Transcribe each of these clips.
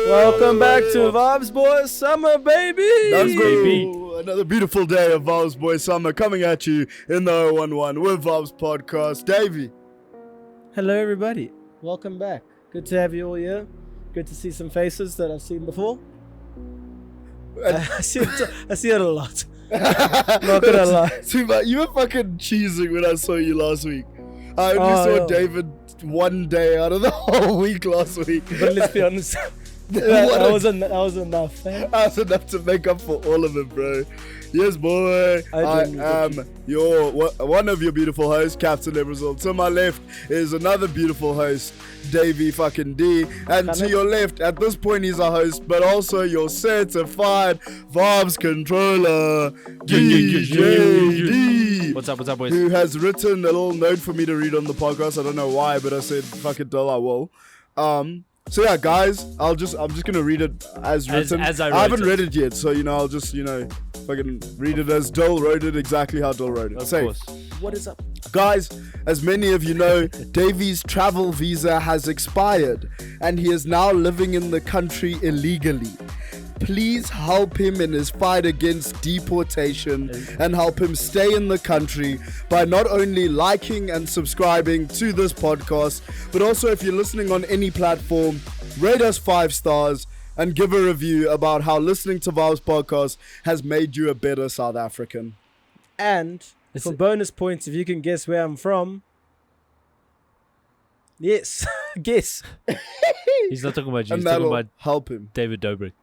Welcome back to Vaabs Boys Summer, baby. Let's go. Another beautiful day of Vaabs Boys Summer coming at you in the 011 with Vaabs Podcast. Davey. Hello, everybody. Welcome back. Good to have you all here. Good to see some faces that I've seen before. I see it a lot. Not gonna lie. See, but you were fucking cheesing when I saw you last week. I only saw David one day out of the whole week last week. But let's be honest. that was enough. That was enough to make up for all of it, bro. Yes, boy. I am one of your beautiful hosts, Captain Lebo. To my left is another beautiful host, Davey fucking D. And to your left, at this point, he's a host, but also your certified Vaabs controller, DJ. What's up, boys? Who has written a little note for me to read on the podcast. I don't know why, but I said, fuck it, Dell, I will. So yeah, guys, I'm just gonna read it as written. As I haven't read it yet, so I'll just fucking read it as Dole wrote it, exactly how Dole wrote it. Of course. What is up? Guys, as many of you know, Davey's travel visa has expired and he is now living in the country illegally. Please help him in his fight against deportation and help him stay in the country by not only liking and subscribing to this podcast, but also if you're listening on any platform, rate us 5 stars and give a review about how listening to Vaabs Podcast has made you a better South African. And for bonus points, if you can guess where I'm from. Yes, guess. He's not talking about you. And He's talking that'll about help him. David Dobrik.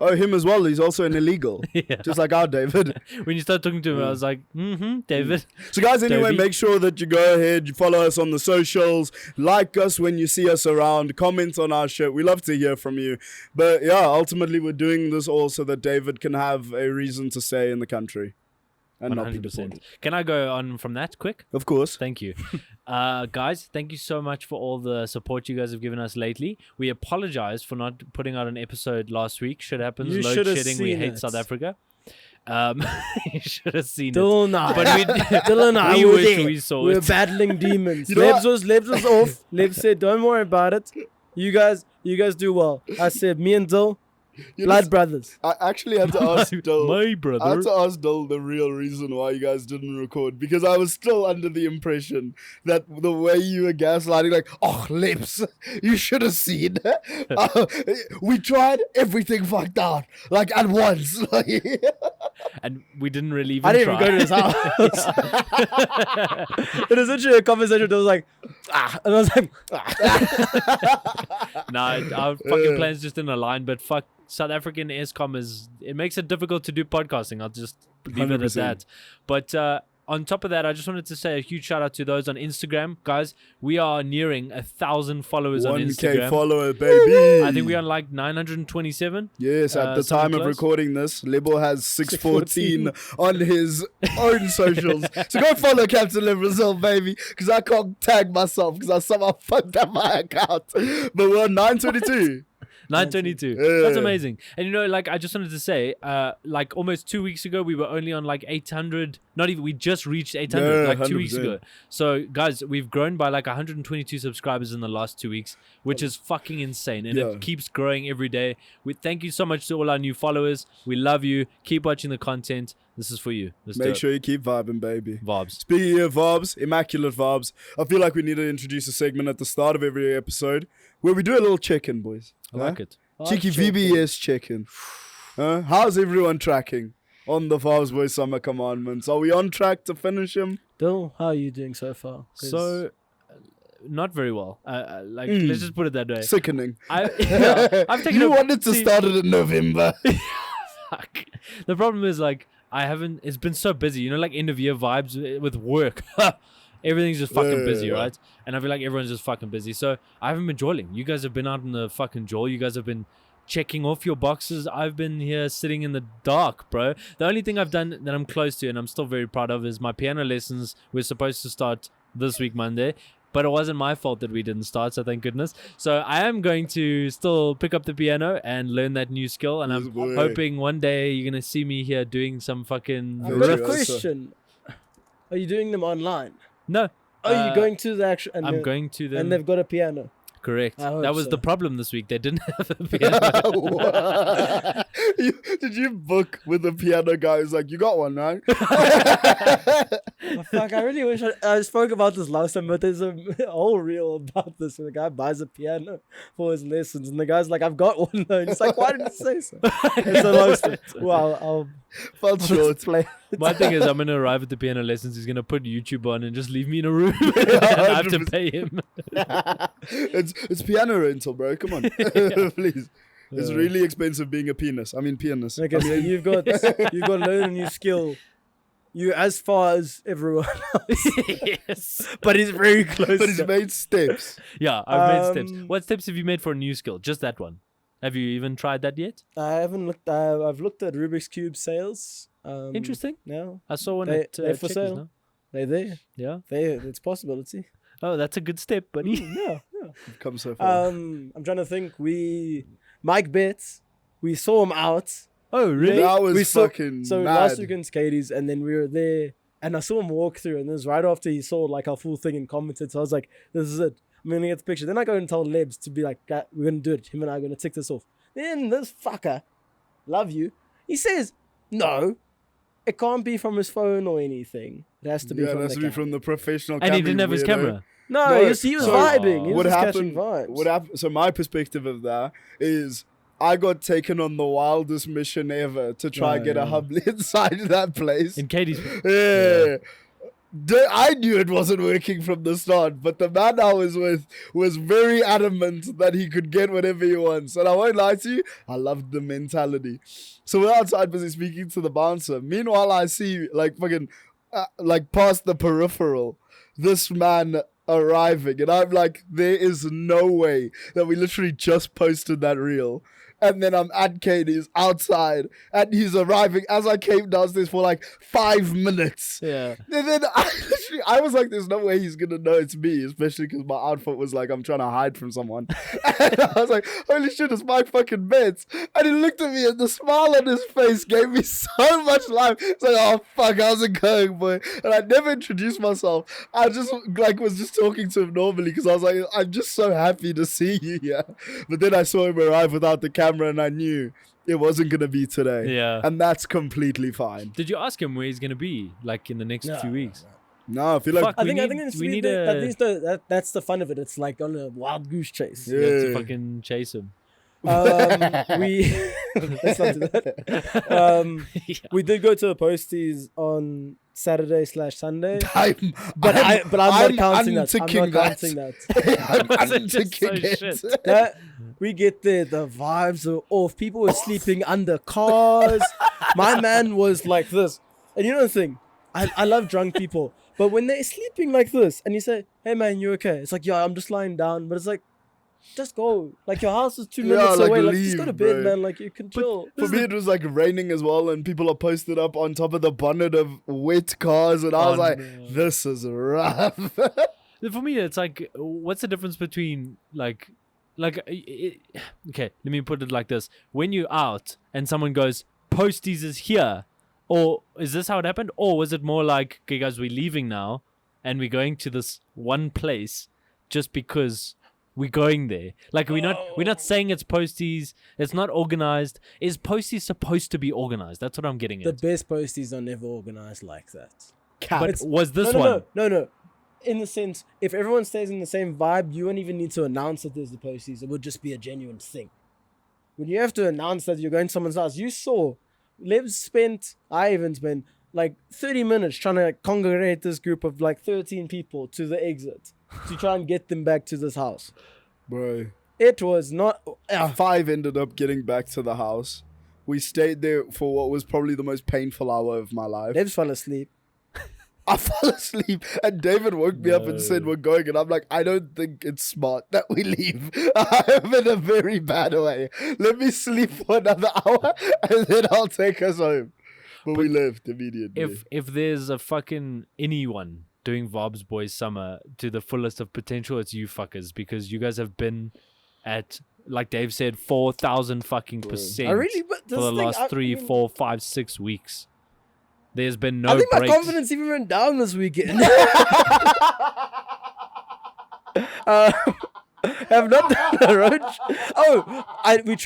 Oh, him as well. He's also an illegal. Yeah. Just like our David. When you start talking to him, I was like, David. So guys, anyway, Davey. make sure that you go ahead, you follow us on the socials, like us when you see us around, comment on our shit. We love to hear from you. But yeah, ultimately we're doing this all so that David can have a reason to stay in the country. And not be 100%. deported. Can I go on from that quick? Of course. Thank you. Guys, thank you so much for all the support you guys have given us lately. We apologize for not putting out an episode last week. Shit happens. You Load should have shedding. We seen hate it. South Africa. You should have seen Dylan it. and I. But Dylan and I we were wish there. we saw We were it. battling demons. You know Lebs was off. Lebs said, don't worry about it. You guys do well. I said, me and Dill, blood brothers. I actually had to ask Dole. My I had brother. to ask Dole the real reason why you guys didn't record, because I was still under the impression that the way you were gaslighting, like, oh, lips, you should have seen. We tried, everything fucked out, like at once. And we didn't really even I didn't try. even go to his house. It was literally a conversation that was like, and I was like, Nah, our fucking plans just didn't align. But fuck, South African ESCOM it makes it difficult to do podcasting. I'll just leave it at 100%. that. But on top of that, I just wanted to say a huge shout out to those on Instagram. Guys, we are nearing 1,000 followers on 1K Instagram. follower, baby. I think we're on like 927. Yes, at the time of close. recording this, Lebo has 614 on his own socials. So go follow Captain Lebo, baby, because I can't tag myself because I somehow fucked up my account. But we're on 922. 922. Yeah. That's amazing. And like I just wanted to say, like almost 2 weeks ago, we were only on like 800. Not even, we just reached 800 Yeah, like 2 weeks 100%. ago. So guys, we've grown by like 122 subscribers in the last 2 weeks, which is fucking insane. And Yeah. it keeps growing every day. We thank you so much to all our new followers. We love you. Keep watching the content. This is for you. Let's do Make it. sure you keep vibing, baby. Vaabs. Speaking of Vaabs, immaculate Vaabs, I feel like we need to introduce a segment at the start of every episode where we do a little check-in, boys. I like it. Cheeky VBS check-in. How's everyone tracking on the Vaabs Boys Summer Commandments? Are we on track to finish him? Dill, how are you doing so far? 'Cause So, not very well. Let's just put it that way. Sickening. I've taken You a- wanted to see- start it in November. Fuck. The problem is like it's been so busy, like end of year vibes with work. Everything's just fucking busy, Yeah. right? And I feel like everyone's just fucking busy. So I haven't been jawling. You guys have been out in the fucking jaw. You guys have been checking off your boxes. I've been here sitting in the dark, bro. The only thing I've done that I'm close to and I'm still very proud of is my piano lessons. We're supposed to start this week, Monday. But it wasn't my fault that we didn't start, so thank goodness. So I am going to still pick up the piano and learn that new skill. And Yes, I'm boy. hoping one day you're going to see me here doing some fucking I've got a Virtuoso. question. Are you doing them online? No. Are you going to the actual? I'm going to them. And they've got a piano. Correct. I hope That was so. the problem this week. They didn't have a piano. Did you book with the piano guy who's like, you got one, right? Oh, fuck, I really wish I spoke about this last time, but there's a whole reel about this where the guy buys a piano for his lessons, and the guy's like, I've got one though. And he's like, why didn't you say so? It's the most. Well, I'll Felt short. play. My thing is, I'm gonna arrive at the piano lessons. He's gonna put YouTube on and just leave me in a room. And I have to 100%. pay him. It's piano rental, bro. Come on. Please. It's Yeah. really expensive being a pianist. Pianist. Okay, I so mean, you've got to learn a new skill. You as far as everyone else, Yes. but he's very close. but he's made steps. Yeah, I've made steps. Um, What steps have you made for a new skill? Just that one. Have you even tried that yet? I haven't looked. I've looked at Rubik's Cube sales. Interesting. No, I saw one They- at they're for Checkers, sale. no? they're there. Yeah. It's a possibility. Oh, that's a good step, buddy. Yeah. We've come so far. I'm trying to think. Mike Betts, we saw him out. Oh, really? That was we saw- fucking So mad. last weekend Katie's, and then we were there, and I saw him walk through, and it was right after he saw like our full thing and commented. So I was like, "This is it. I'm gonna get the picture." Then I go and tell Lebs to be like, "We're gonna do it. Him and I are gonna tick this off." Then this fucker, love you, he says, "No, it can't be from his phone or anything. It has to be Yeah, from that's the to be camera." from the professional And he camping didn't have his weirdo. camera. No, No, he was so vibing. He What was just catching happened? vibes. So my perspective of that is, I got taken on the wildest mission ever to try and get a yeah. hub inside that place. In Katie's. Yeah. I knew it wasn't working from the start, but the man I was with was very adamant that he could get whatever he wants. And I won't lie to you, I loved the mentality. So we're outside busy speaking to the bouncer. Meanwhile, I see like fucking like past the peripheral, this man arriving, and I'm like, there is no way that we literally just posted that reel. And then I'm at Katie's outside, and he's arriving as I came downstairs for like 5 minutes. Yeah. And then I was like, there's no way he's gonna know it's me, especially because my outfit was like, I'm trying to hide from someone. And I was like, holy shit, it's Mike fucking Betts. And he looked at me, and the smile on his face gave me so much life. It's like, oh fuck, how's it going, boy? And I never introduced myself. I just like was just talking to him normally because I was like, I'm just so happy to see you here. But then I saw him arrive without the camera, and I knew it wasn't gonna be today. Yeah. And that's completely fine. Did you ask him where he's gonna be, like in the next few weeks? No, I feel like Fuck. I We think need- it's we need at a- least that's the fun of it. It's like on a wild goose chase. You have to Yeah. fucking chase him. We let's not do that. Yeah. We did go to the posties on Saturday/Sunday, I'm I'm not counting that. I'm unticking not counting that. I'm Was it just so unticking shit? it. That- we get there, the vibes are off. People were sleeping under cars. My man was like this. And you know the thing, I love drunk people, but when they're sleeping like this and you say, hey man, you okay? It's like, yeah, I'm just lying down. But it's like, just go. Like your house is 2 Yeah, minutes like, away. Like just go to leave, bed, bro. man. Like you can chill. For me, it was like raining as well, and people are posted up on top of the bonnet of wet cars, and I was like, no. this is rough. For me, it's like, what's the difference between okay, let me put it like this. When you're out and someone goes, posties is here, or is this how it happened? Or was it more like, okay guys, we're leaving now and we're going to this one place just because we're going there? Like we're not saying it's posties, it's not organized. Is posties supposed to be organized? That's what I'm getting The at. best posties are never organized like that. But It's- was this no, one? No. In the sense, if everyone stays in the same vibe, you won't even need to announce that there's the posties. It would just be a genuine thing. When you have to announce that you're going to someone's house, you saw, I even spent like 30 minutes trying to congregate this group of like 13 people to the exit to try and get them back to this house. Bro, It was not... 5 ended up getting back to the house. We stayed there for what was probably the most painful hour of my life. They just fell asleep. I fell asleep, and David woke me up and said, we're going. And I'm like, I don't think it's smart that we leave. I'm in a very bad way. Let me sleep for another hour, and then I'll take us home. But we left immediately. If there's a fucking anyone doing Vaabs Boys Summer to the fullest of potential, it's you fuckers, because you guys have been at, like Dave said, 4,000 fucking percent I really... But for the last 3, 4, 5, 6 weeks. There's been no I think breaks. my confidence even went down this weekend. Have not done a road. We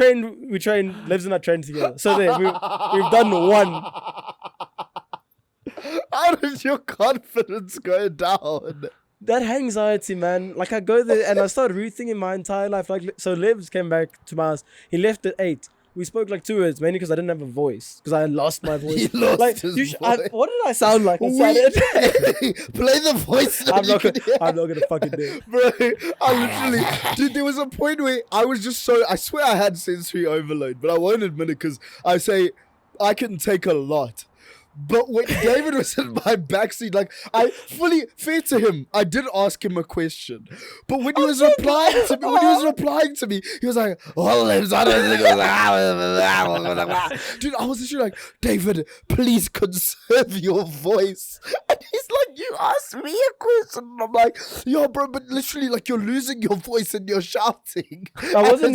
trained. Lives and I trained together. So there, we've done one. How did your confidence go down? That anxiety, man. Like I go there and I started rethinking my entire life. Like so, Livs came back to my house. He left at 8. We spoke like 2 words, mainly because I didn't have a voice. Because I lost my voice. He lost like, his voice. What did I sound like on Saturday? Play the voice. I'm not gonna fucking do it. Bro, I literally... Dude, there was a point where I was just so... I swear I had sensory overload, but I won't admit it because I say I can take a lot. But when David was in my backseat, like, I fully, fair to him, I did ask him a question. But when he was replying to me, he was like, oh, dude, I was literally like, David, please conserve your voice. And he's like, you asked me a question. And I'm like, yo, bro, but literally, like, you're losing your voice and you're shouting. I wasn't.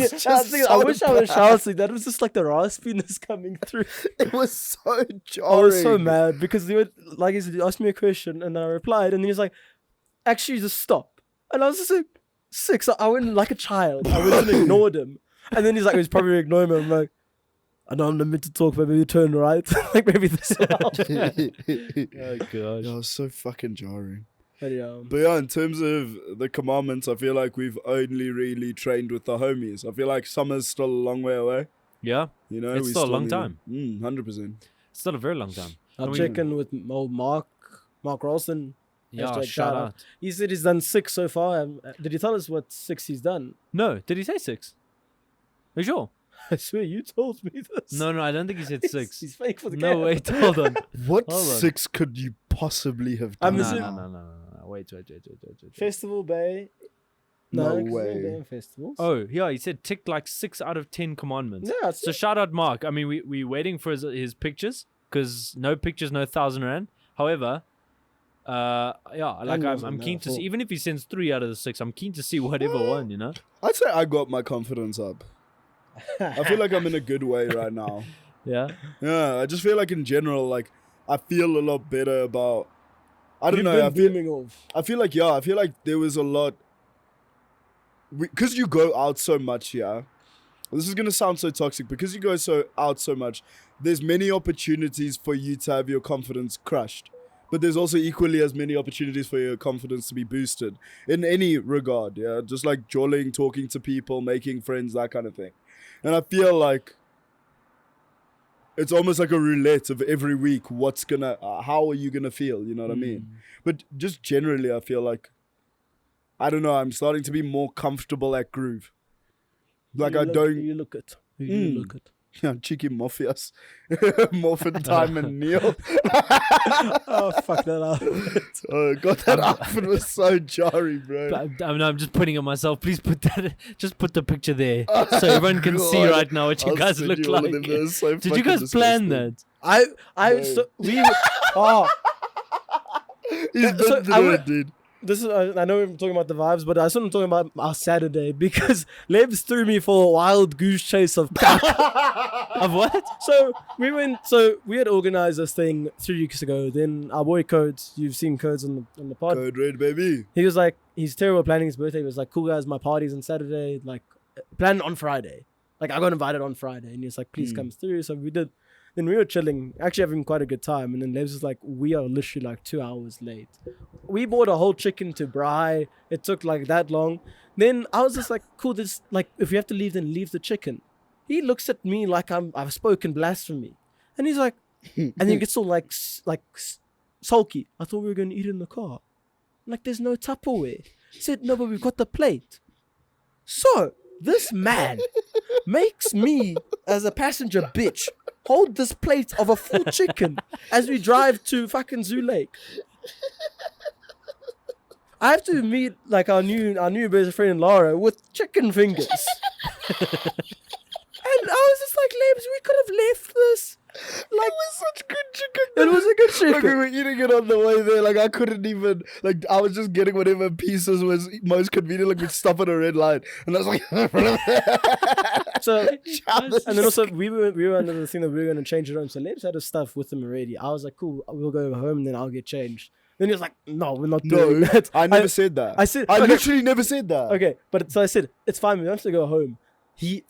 I wish I was shouting. That was just like the raspiness coming through. It was so jarring. I was so mad because he asked me a question and I replied and he was like, actually just stop. And I was just like 6. I went like a child. I went and ignored him. And then he's like, he's probably ignoring me. I'm like, I know I'm not meant to talk, but maybe turn right. Like maybe this will help. Oh gosh. That was so fucking jarring. But yeah, in terms of the commandments, I feel like we've only really trained with the homies. I feel like summer's still a long way away. Yeah. You know, it's still a long time. 100%. It's still a very long time. I'll check in with old Mark Rolston. Yeah, shout out. He said he's done 6 so far. Did he tell us what 6 he's done? No, did he say 6? Are you sure? I swear you told me this. No, I don't think he said 6. He's fake for the No, game. wait, hold on. What Hold on. 6 could you possibly have I'm done? assuming- No. Wait. Festival Bay. No 'cause way. they're doing festivals. Oh, yeah, he said ticked like 6 out of 10 commandments. Yeah. So shout out Mark. I mean, we're waiting for his pictures because no pictures, no 1,000 rand. However, yeah, like I'm keen to see, even if he sends 3 out of the 6, I'm keen to see whatever one, you know? I'd say I got my confidence up. I feel like I'm in a good way right now. Yeah. Yeah, I just feel like in general, like, I feel a lot better about... I don't You've know. been beaming off. I feel like there was a lot... Because you go out so much, yeah. This is going to sound so toxic. Because you go out so much, there's many opportunities for you to have your confidence crushed. But there's also equally as many opportunities for your confidence to be boosted. In any regard, yeah. Just like jolling, talking to people, making friends, that kind of thing. And I feel like it's almost like a roulette of every week. How are you gonna feel? You know what I mean? But just generally, I feel like, I don't know, I'm starting to be more comfortable at groove. Like You look it. You look it. Yeah, cheeky mafias. Morphin Time and Neil. Oh, fuck that outfit. Oh god, that outfit was so jarring, bro. I'm just putting it myself. Please put the picture there so everyone can see right now what you guys look like. Did you guys plan that? He's been through it, dude. This is I know we're talking about the vibes, but I was talking about our Saturday because Lebs threw me for a wild goose chase of Of what? So we had organized this thing 3 weeks ago. Then our boy Codes, you've seen Codes on the pod. Code red, baby. He was like, he's terrible planning his birthday. He was like, cool guys, my party's on Saturday. Like, plan on Friday. Like, I got invited on Friday, and he was like, please come through. So we did. Then we were chilling, actually having quite a good time. And then Lebs was like, we are literally like 2 hours late. We bought a whole chicken to braai. It took like that long. Then I was just like, cool, this, like, if we have to leave, then leave the chicken. He looks at me like I've spoken blasphemy. And he's like, and then he gets all like sulky. I thought we were going to eat in the car. I'm like, there's no Tupperware. He said, no, but we've got the plate. So this man makes me, as a passenger bitch, hold this plate of a full chicken as we drive to fucking Zoo Lake. I have to meet like our new best friend Laura with chicken fingers. And I was just like, Lebs, we could have left this. Like, it was such good chicken. It was a good chicken. Like, we were eating it on the way there. Like, I couldn't even, like, I was just getting whatever pieces was most convenient. Like, we'd stop at a red light. And I was like, so, and then also, we were under the thing that we were going to change it home. So, Lebs had his stuff with him already. I was like, cool, we'll go home and then I'll get changed. Then he was like, no, we're not doing No, that. I never said that. I said, I okay, literally never said that. okay, but so I said, it's fine, we don't have to go home.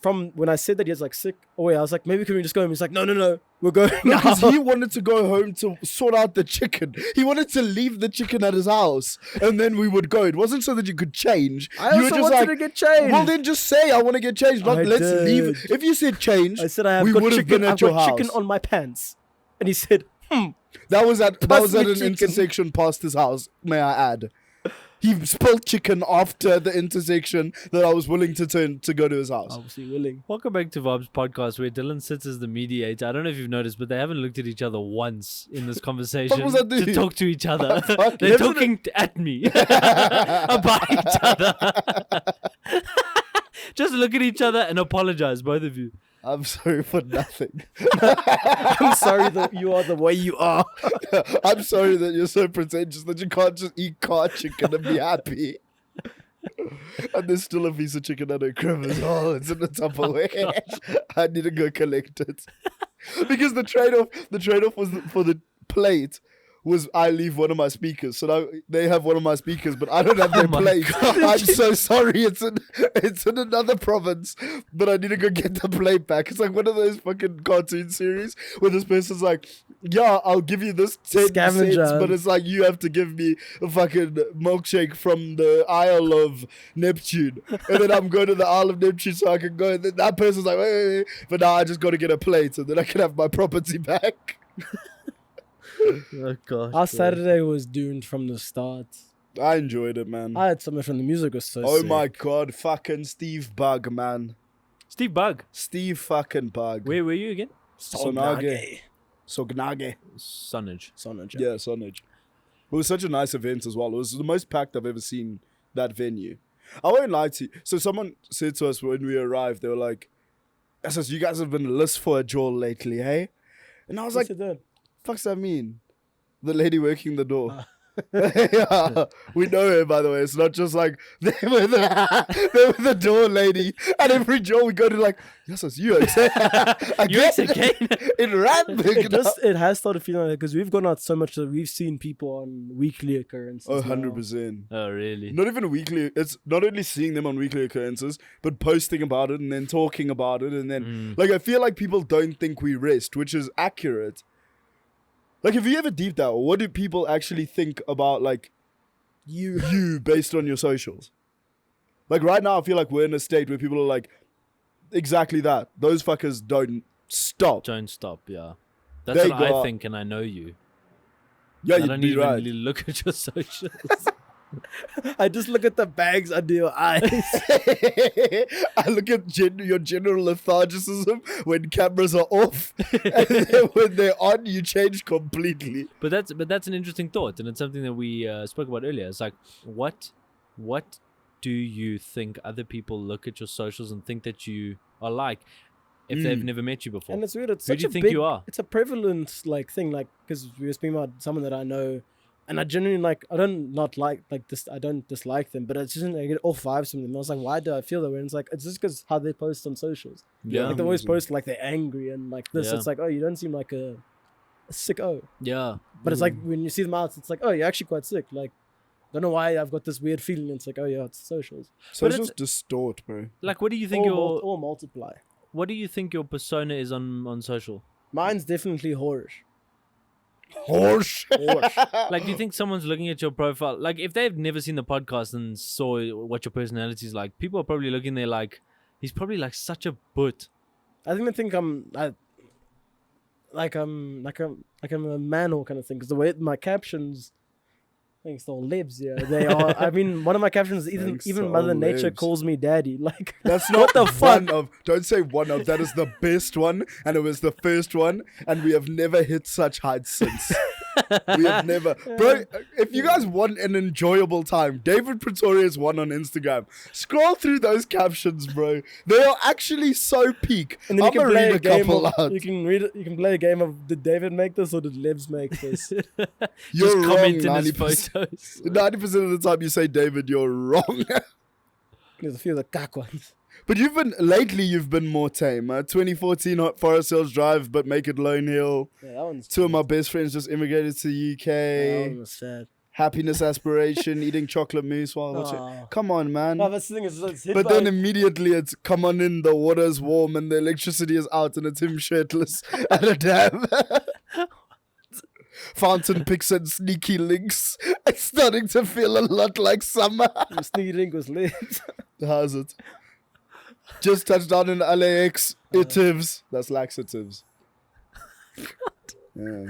From when I said that he was like sick, I was like, maybe can we just go home? He's like, no, we're going now. Because he wanted to go home to sort out the chicken. He wanted to leave the chicken at his house, and then we would go. It wasn't so that you could change. I You were also just wanted like, to get changed. well, then just say I want to get changed. Not I let's leave. did. If you said change, I said, I have we got would have chicken, been at I've your got house. chicken on my pants. And he said, That was at Pass me an chicken. intersection past his house. May I add? He spilled chicken after the intersection that I was willing to turn to go to his house. obviously willing. Welcome back to Vaabs Podcast, where Dylan sits as the mediator. I don't know if you've noticed, but they haven't looked at each other once in this conversation was that to dude? talk to each other. Fuck, They're isn't talking at me about each other. Just look at each other and apologize, both of you. I'm sorry for nothing. I'm sorry that you are the way you are. I'm sorry that you're so pretentious that you can't just eat car chicken and be happy. And there's still a piece of chicken at her crib as well. It's in the Tupperware. I need to go collect it. Because the trade-off was for the plate was I leave one of my speakers. So now they have one of my speakers, but I don't have their my plate. God. I'm so sorry. It's in another province, but I need to go get the plate back. It's like one of those fucking cartoon series where this person's like, yeah, I'll give you this 10 Scavenger cents, but hunt. it's like you have to give me a fucking milkshake from the Isle of Neptune. And then I'm going to the Isle of Neptune so I can go. And then that person's like, wait. But now I just got to get a plate and then I can have my property back. Oh, gosh. Our Saturday was doomed from the start. I enjoyed it, man. I had so much fun. The music was so Oh sick. my god, fucking Steve Bug, man. Steve Bug, Steve fucking Bug. where were you again? Sonage. Sognage. Sonage. Sonage. Yeah, Sonage. It was such a nice event as well. It was the most packed I've ever seen that venue. I won't lie to you. So someone said to us when we arrived, they were like, "SS, you guys have been list for a jaw lately, hey?" And I was like, fuck's that mean? The lady working the door. Yeah, we know her, by the way. It's not just like they were the door lady. And every jaw we go to like, yes, it's you. Yes, again. It ran big. It has started feeling like because we've gone out so much that we've seen people on weekly occurrences. Oh, now. 100%. Oh, really? Not even a weekly. It's not only seeing them on weekly occurrences, but posting about it and then talking about it. And then, like, I feel like people don't think we rest, which is accurate. Like, have you ever deep that? What do people actually think about, like, you based on your socials? Like, right now, I feel like we're in a state where people are like, exactly that. Those fuckers don't stop. Don't stop, yeah. That's They what go I out. think, and I know you. Yeah, I you'd don't be even right. really look at your socials. I just look at the bags under your eyes. I look at your general lethargicism when cameras are off, and then when they're on, you change completely. But that's an interesting thought, and it's something that we spoke about earlier. It's like, what do you think other people look at your socials and think that you are like if they've never met you before? And it's weird. It's Who such do you a think big, you are? It's a prevalent like thing, like because we were speaking about someone that I know, and I genuinely like. I don't not like this. I don't dislike them, but it's just I get off vibes from them. I was like, why do I feel that way? And it's like it's just because how they post on socials. Yeah. Like they always post like they're angry and like this. Yeah. It's like, oh, you don't seem like a sicko. Yeah. But it's like when you see them out, it's like, oh, you're actually quite sick. Like, don't know why I've got this weird feeling. It's like, oh yeah, it's socials. Socials distort, bro. Like, what do you think Or multiply. what do you think your persona is on social? Mine's definitely whorish. Horse. Like, do you think someone's looking at your profile? Like, if they've never seen the podcast and saw what your personality is like, people are probably looking there like, he's probably like such a butt. I think they think I'm a man or kind of thing because the way my captions, thanks to all libs, yeah, they are. I mean, one of my captions is Thanks to even Mother all Nature libs. calls me daddy. Like That's what not the fuck. one of. Don't say one of. That is the best one, and it was the first one, and we have never hit such heights since. We have never, bro. If you guys want an enjoyable time, David Pretoria's one on Instagram. Scroll through those captions, bro. They are actually so peak. And then you can play a game couple of, out. you can read it, you can play a game of did David make this or did Lebs make this? You're Just wrong. comment in his 90%. photos. 90% of the time you say David, you're wrong. There's a few of the cack ones. But you've been more tame. 2014 Hot Forest Hills Drive, but make it Lone Hill. Yeah, that one's Two of my best friends just immigrated to the UK. that one was sad. happiness aspiration, eating chocolate mousse while watching. Aw. Come on, man. No, that's the thing. It's hit But by- then immediately it's come on in, the water's warm and the electricity is out and it's him shirtless at a dam. Fountain picks and sneaky links. It's starting to feel a lot like summer. the sneaky link was lit. How's it? Just touched down in LAX. Itives. That's laxatives. Yeah.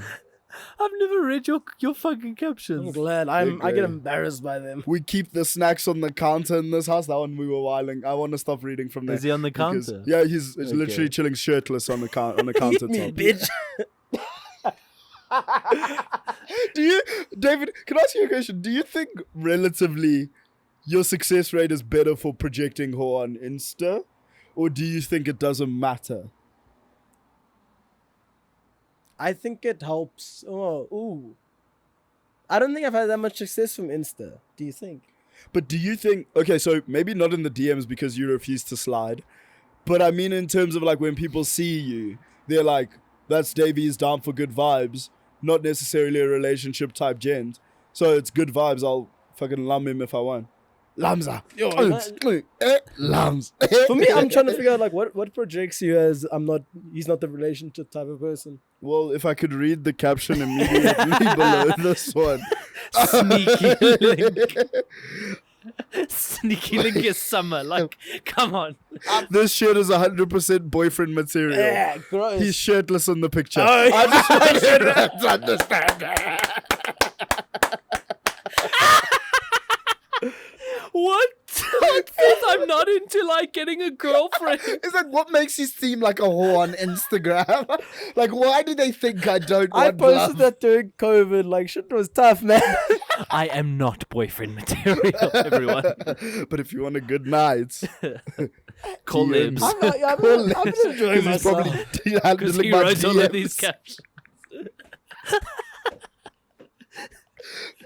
I've never read your fucking I'm captions. glad. I get Okay. embarrassed by them. We keep the snacks on the counter in this house. That one we were whiling. I want to stop reading from there. Is he on the because- counter? Yeah, he's Okay. literally chilling shirtless on the Eat me, countertop. bitch. Do you, David? Can I ask you a question? Do you think relatively your success rate is better for projecting whore on Insta, or do you think it doesn't matter? I think it helps. Oh, ooh. I don't think I've had that much success from Insta. Do you think? But do you think, okay, so maybe not in the DMs because you refuse to slide, but I mean in terms of like when people see you, they're like, that's Davey's down for good vibes, not necessarily a relationship type gent. So it's good vibes, I'll fucking lum him if I want. Lamza. Lums. For me, I'm trying to figure out like what projects you as he's not the relationship type of person. Well, if I could read the caption immediately below this one. Sneaky link. Sneaky link is summer. Like, come on. This shirt is 100% boyfriend material. Yeah, gross. He's shirtless in the picture. Oh, yeah. I just want you to understand. What? Because I'm not into like getting a girlfriend. It's like, what makes you seem like a whore on Instagram? Like, why do they think I don't I want posted love? that during COVID. Like, shit was tough, man. I am not boyfriend material, everyone. But if you want a good night, Call DMs. Libs. I've been enjoying he's myself. probably Because handling he my wrote all of these DMs. captions.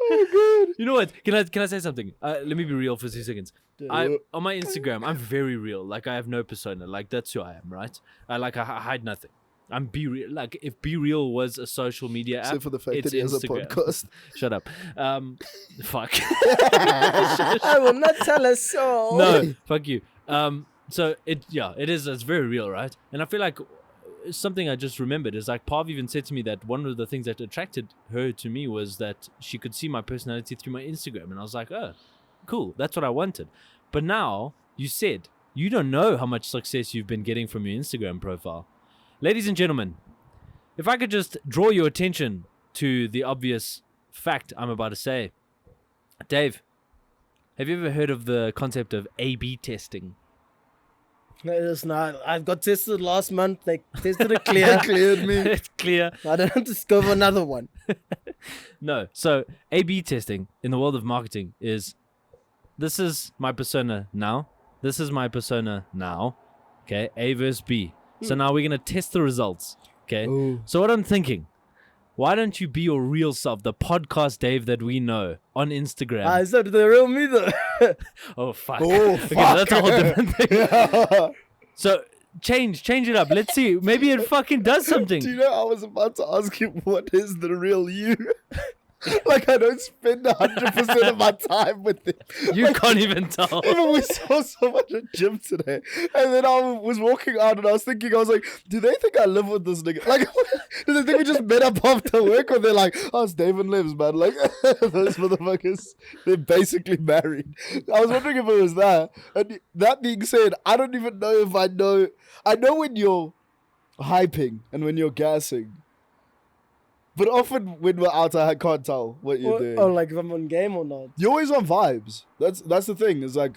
Oh, good. You know what? Can I say something? Let me be real for 2 seconds. On my Instagram, I'm very real. Like, I have no persona. Like, that's who I am, right? I hide nothing. I'm be real. Like, if Be Real was a social media app, Except for the fact it's that he has a Instagram. podcast. Shut up. Fuck. I will not tell a soul. No, fuck you. So it is. It's very real, right? And I feel like something I just remembered is like Pav even said to me that one of the things that attracted her to me was that she could see my personality through my Instagram, and I was like, oh, cool, that's what I wanted. But now you said you don't know how much success you've been getting from your Instagram profile. Ladies and gentlemen, if I could just draw your attention to the obvious fact I'm about to say. Dave, have you ever heard of the concept of A/B testing? No, it's not. I got tested last month. They tested it clear. They cleared me. It's clear. I don't have to go for another one. No. So A/B testing in the world of marketing is, this is my persona now. This is my persona now. Okay. A versus B. So now we're going to test the results. Okay. Ooh. So what I'm thinking, why don't you be your real self, the podcast Dave that we know on Instagram? Is that the real me though? Oh, fuck. Oh, Okay, fuck. that's a whole different thing. So change it up. Let's see. Maybe it fucking does something. Do you know I was about to ask you what is the real you? Like, I don't spend 100% of my time with it. You can't even tell. Even we saw so much at gym today. And then I was walking out and I was like, do they think I live with this nigga? Like, do they think we just met up after work? Or they're like, oh, it's Dave and Libs, man. Like, those motherfuckers, they're basically married. I was wondering if it was that. And that being said, I don't even know if I know. I know when you're hyping and when you're gassing. But often when we're out, I can't tell what you're doing. Or like if I'm on game or not. You're always on vibes. That's the thing. It's like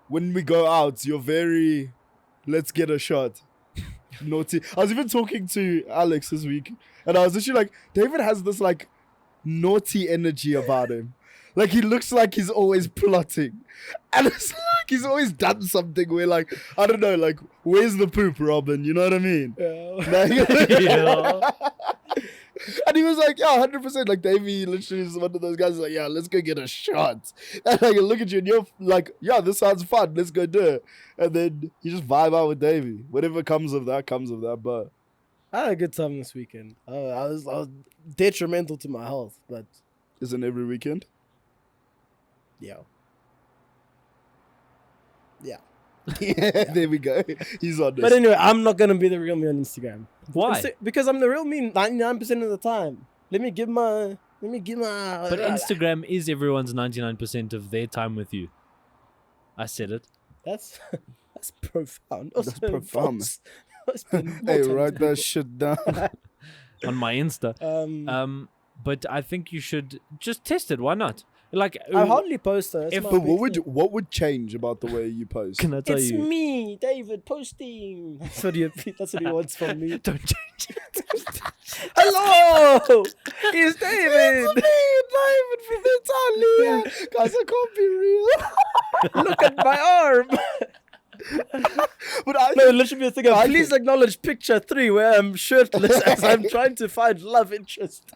when we go out, you're very, let's get a shot. Naughty. I was even talking to Alex this week, and I was literally like, David has this like naughty energy about him. Like he looks like he's always plotting, and it's like he's always done something where like, I don't know, like where's the poop, Robin? You know what I mean? Yeah. And he was like, yeah, 100%. Like, Davey literally is one of those guys like, yeah, let's go get a shot. And like, look at you and you're like, yeah, this sounds fun. Let's go do it. And then you just vibe out with Davey. Whatever comes of that, comes of that. But I had a good time this weekend. I was detrimental to my health, but isn't every weekend? Yeah. Yeah, there we go. He's honest. But anyway, I'm not gonna be the real me on Instagram. Why? Because I'm the real me 99% of the time. Let me give my. But Instagram is everyone's 99% of their time with you. I said it. That's profound. Also That's profound. false. That's been Hey, more write times that than shit down. On my Insta. But I think you should just test it. Why not? Like, I hardly post though. If- That's my But big what thing. would change about the way you post? can I tell It's you? me, David, posting. That's what he wants from me. Don't change it. Hello, it's David. David from Italia. Guys, I can't be real. Look at my arm. But I No, it literally be a thing of, please acknowledge picture 3 where I'm shirtless as I'm trying to find love interest.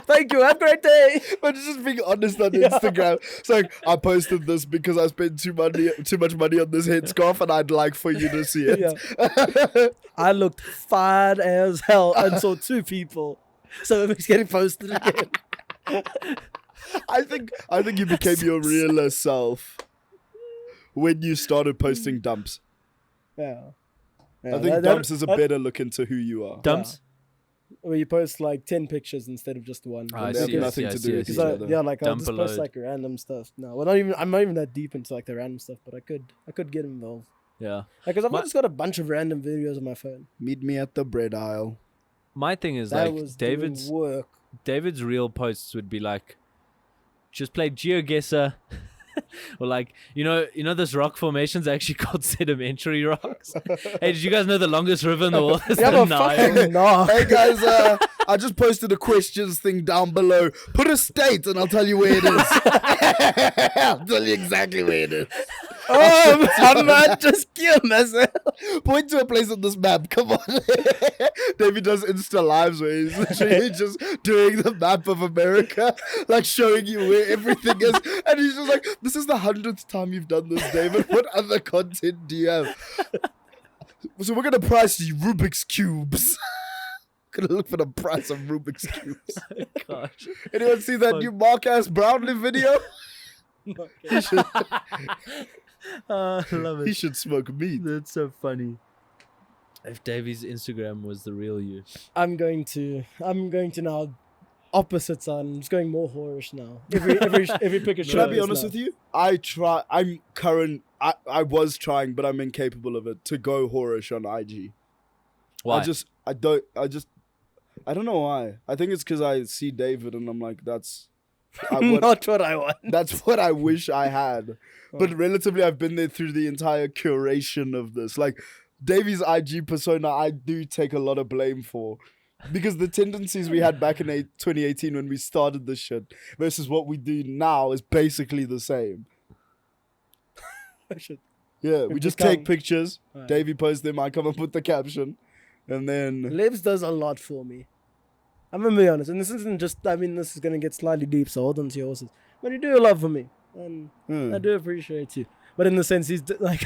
Thank you. Have a great day. But just being honest on Yeah. Instagram. It's like, I posted this because I spent too much money on this headscarf and I'd like for you to see it. Yeah. I looked fine as hell and saw 2 people. So it's getting posted again. I think you became your realer self when you started posting dumps. Yeah. I think dumps is a better look into who you are. Dumps? Where you post like 10 pictures instead of just one. I They have see, nothing to do with each other. Yeah, like I'll Dump just a post load. like random stuff. No, well, I'm not even that deep into like the random stuff, but I could get involved. Yeah. Like, cause I've My- just got a bunch of random videos on my phone. Meet me at the bread aisle. My thing is That like was doing work. David's real posts would be like, just play GeoGuessr. Or like, you know this rock formation's actually called sedimentary rocks. Hey, did you guys know the longest river in the world is Yeah, the but Nile? fucking no. Hey guys, I just posted a questions thing down below. Put a state and I'll tell you where it is. I'll tell you exactly where it is. Oh, I might just kill myself. Point to a place on this map. Come on. David does Insta lives where he's literally just doing the map of America, like showing you where everything is. And he's just like, this is the 100th time you've done this, David. What other content do you have? So we're going to price you Rubik's Cubes. Gonna look for the price of Rubik's Cubes. Gosh. Anyone see that Fuck. new Marcus Brownlee video? He should, I love he it. should smoke meat. That's so funny. If Davey's Instagram was the real you. I'm going to now opposite side. I'm just going more whorish now. Every picture. Should I be honest with you? I was trying, but I'm incapable of it, to go whorish on IG. Why? I don't know why. I think it's because I see David and I'm like, that's Not what I want. that's what I wish I had. But relatively, I've been there through the entire curation of this. Like, Davey's IG persona, I do take a lot of blame for. Because the tendencies we had back in 2018 when we started this shit versus what we do now is basically the same. I should. Yeah, we just become- take pictures. Right. Davey posts them. I come up with the caption. And then... Libs does a lot for me. I'm gonna be honest, and this isn't just. I mean, this is gonna get slightly deep, so hold on to your horses. But you do a lot for me, and I do appreciate you. But in the sense, he's like,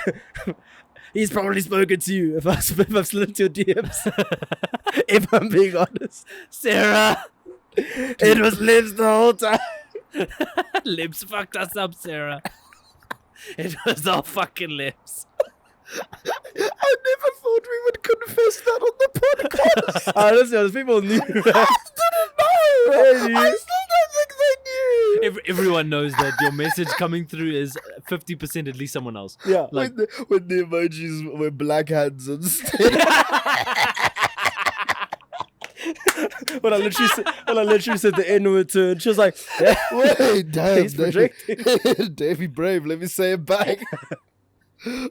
he's probably spoken to you if I've slid into your DMs. If I'm being honest, Sarah, it was Libs the whole time. Lips fucked us up, Sarah. It was all fucking lips. I never thought we would confess that on the podcast. Honestly, people knew. I didn't know. Really? I still don't think they knew. Everyone knows that your message coming through is 50% at least someone else. Yeah, Like, when the emojis were black hands instead. when I literally said the N word to her, and she was like, "Yeah, Wait, damn. he's projecting." Davey Brave, let me say it back.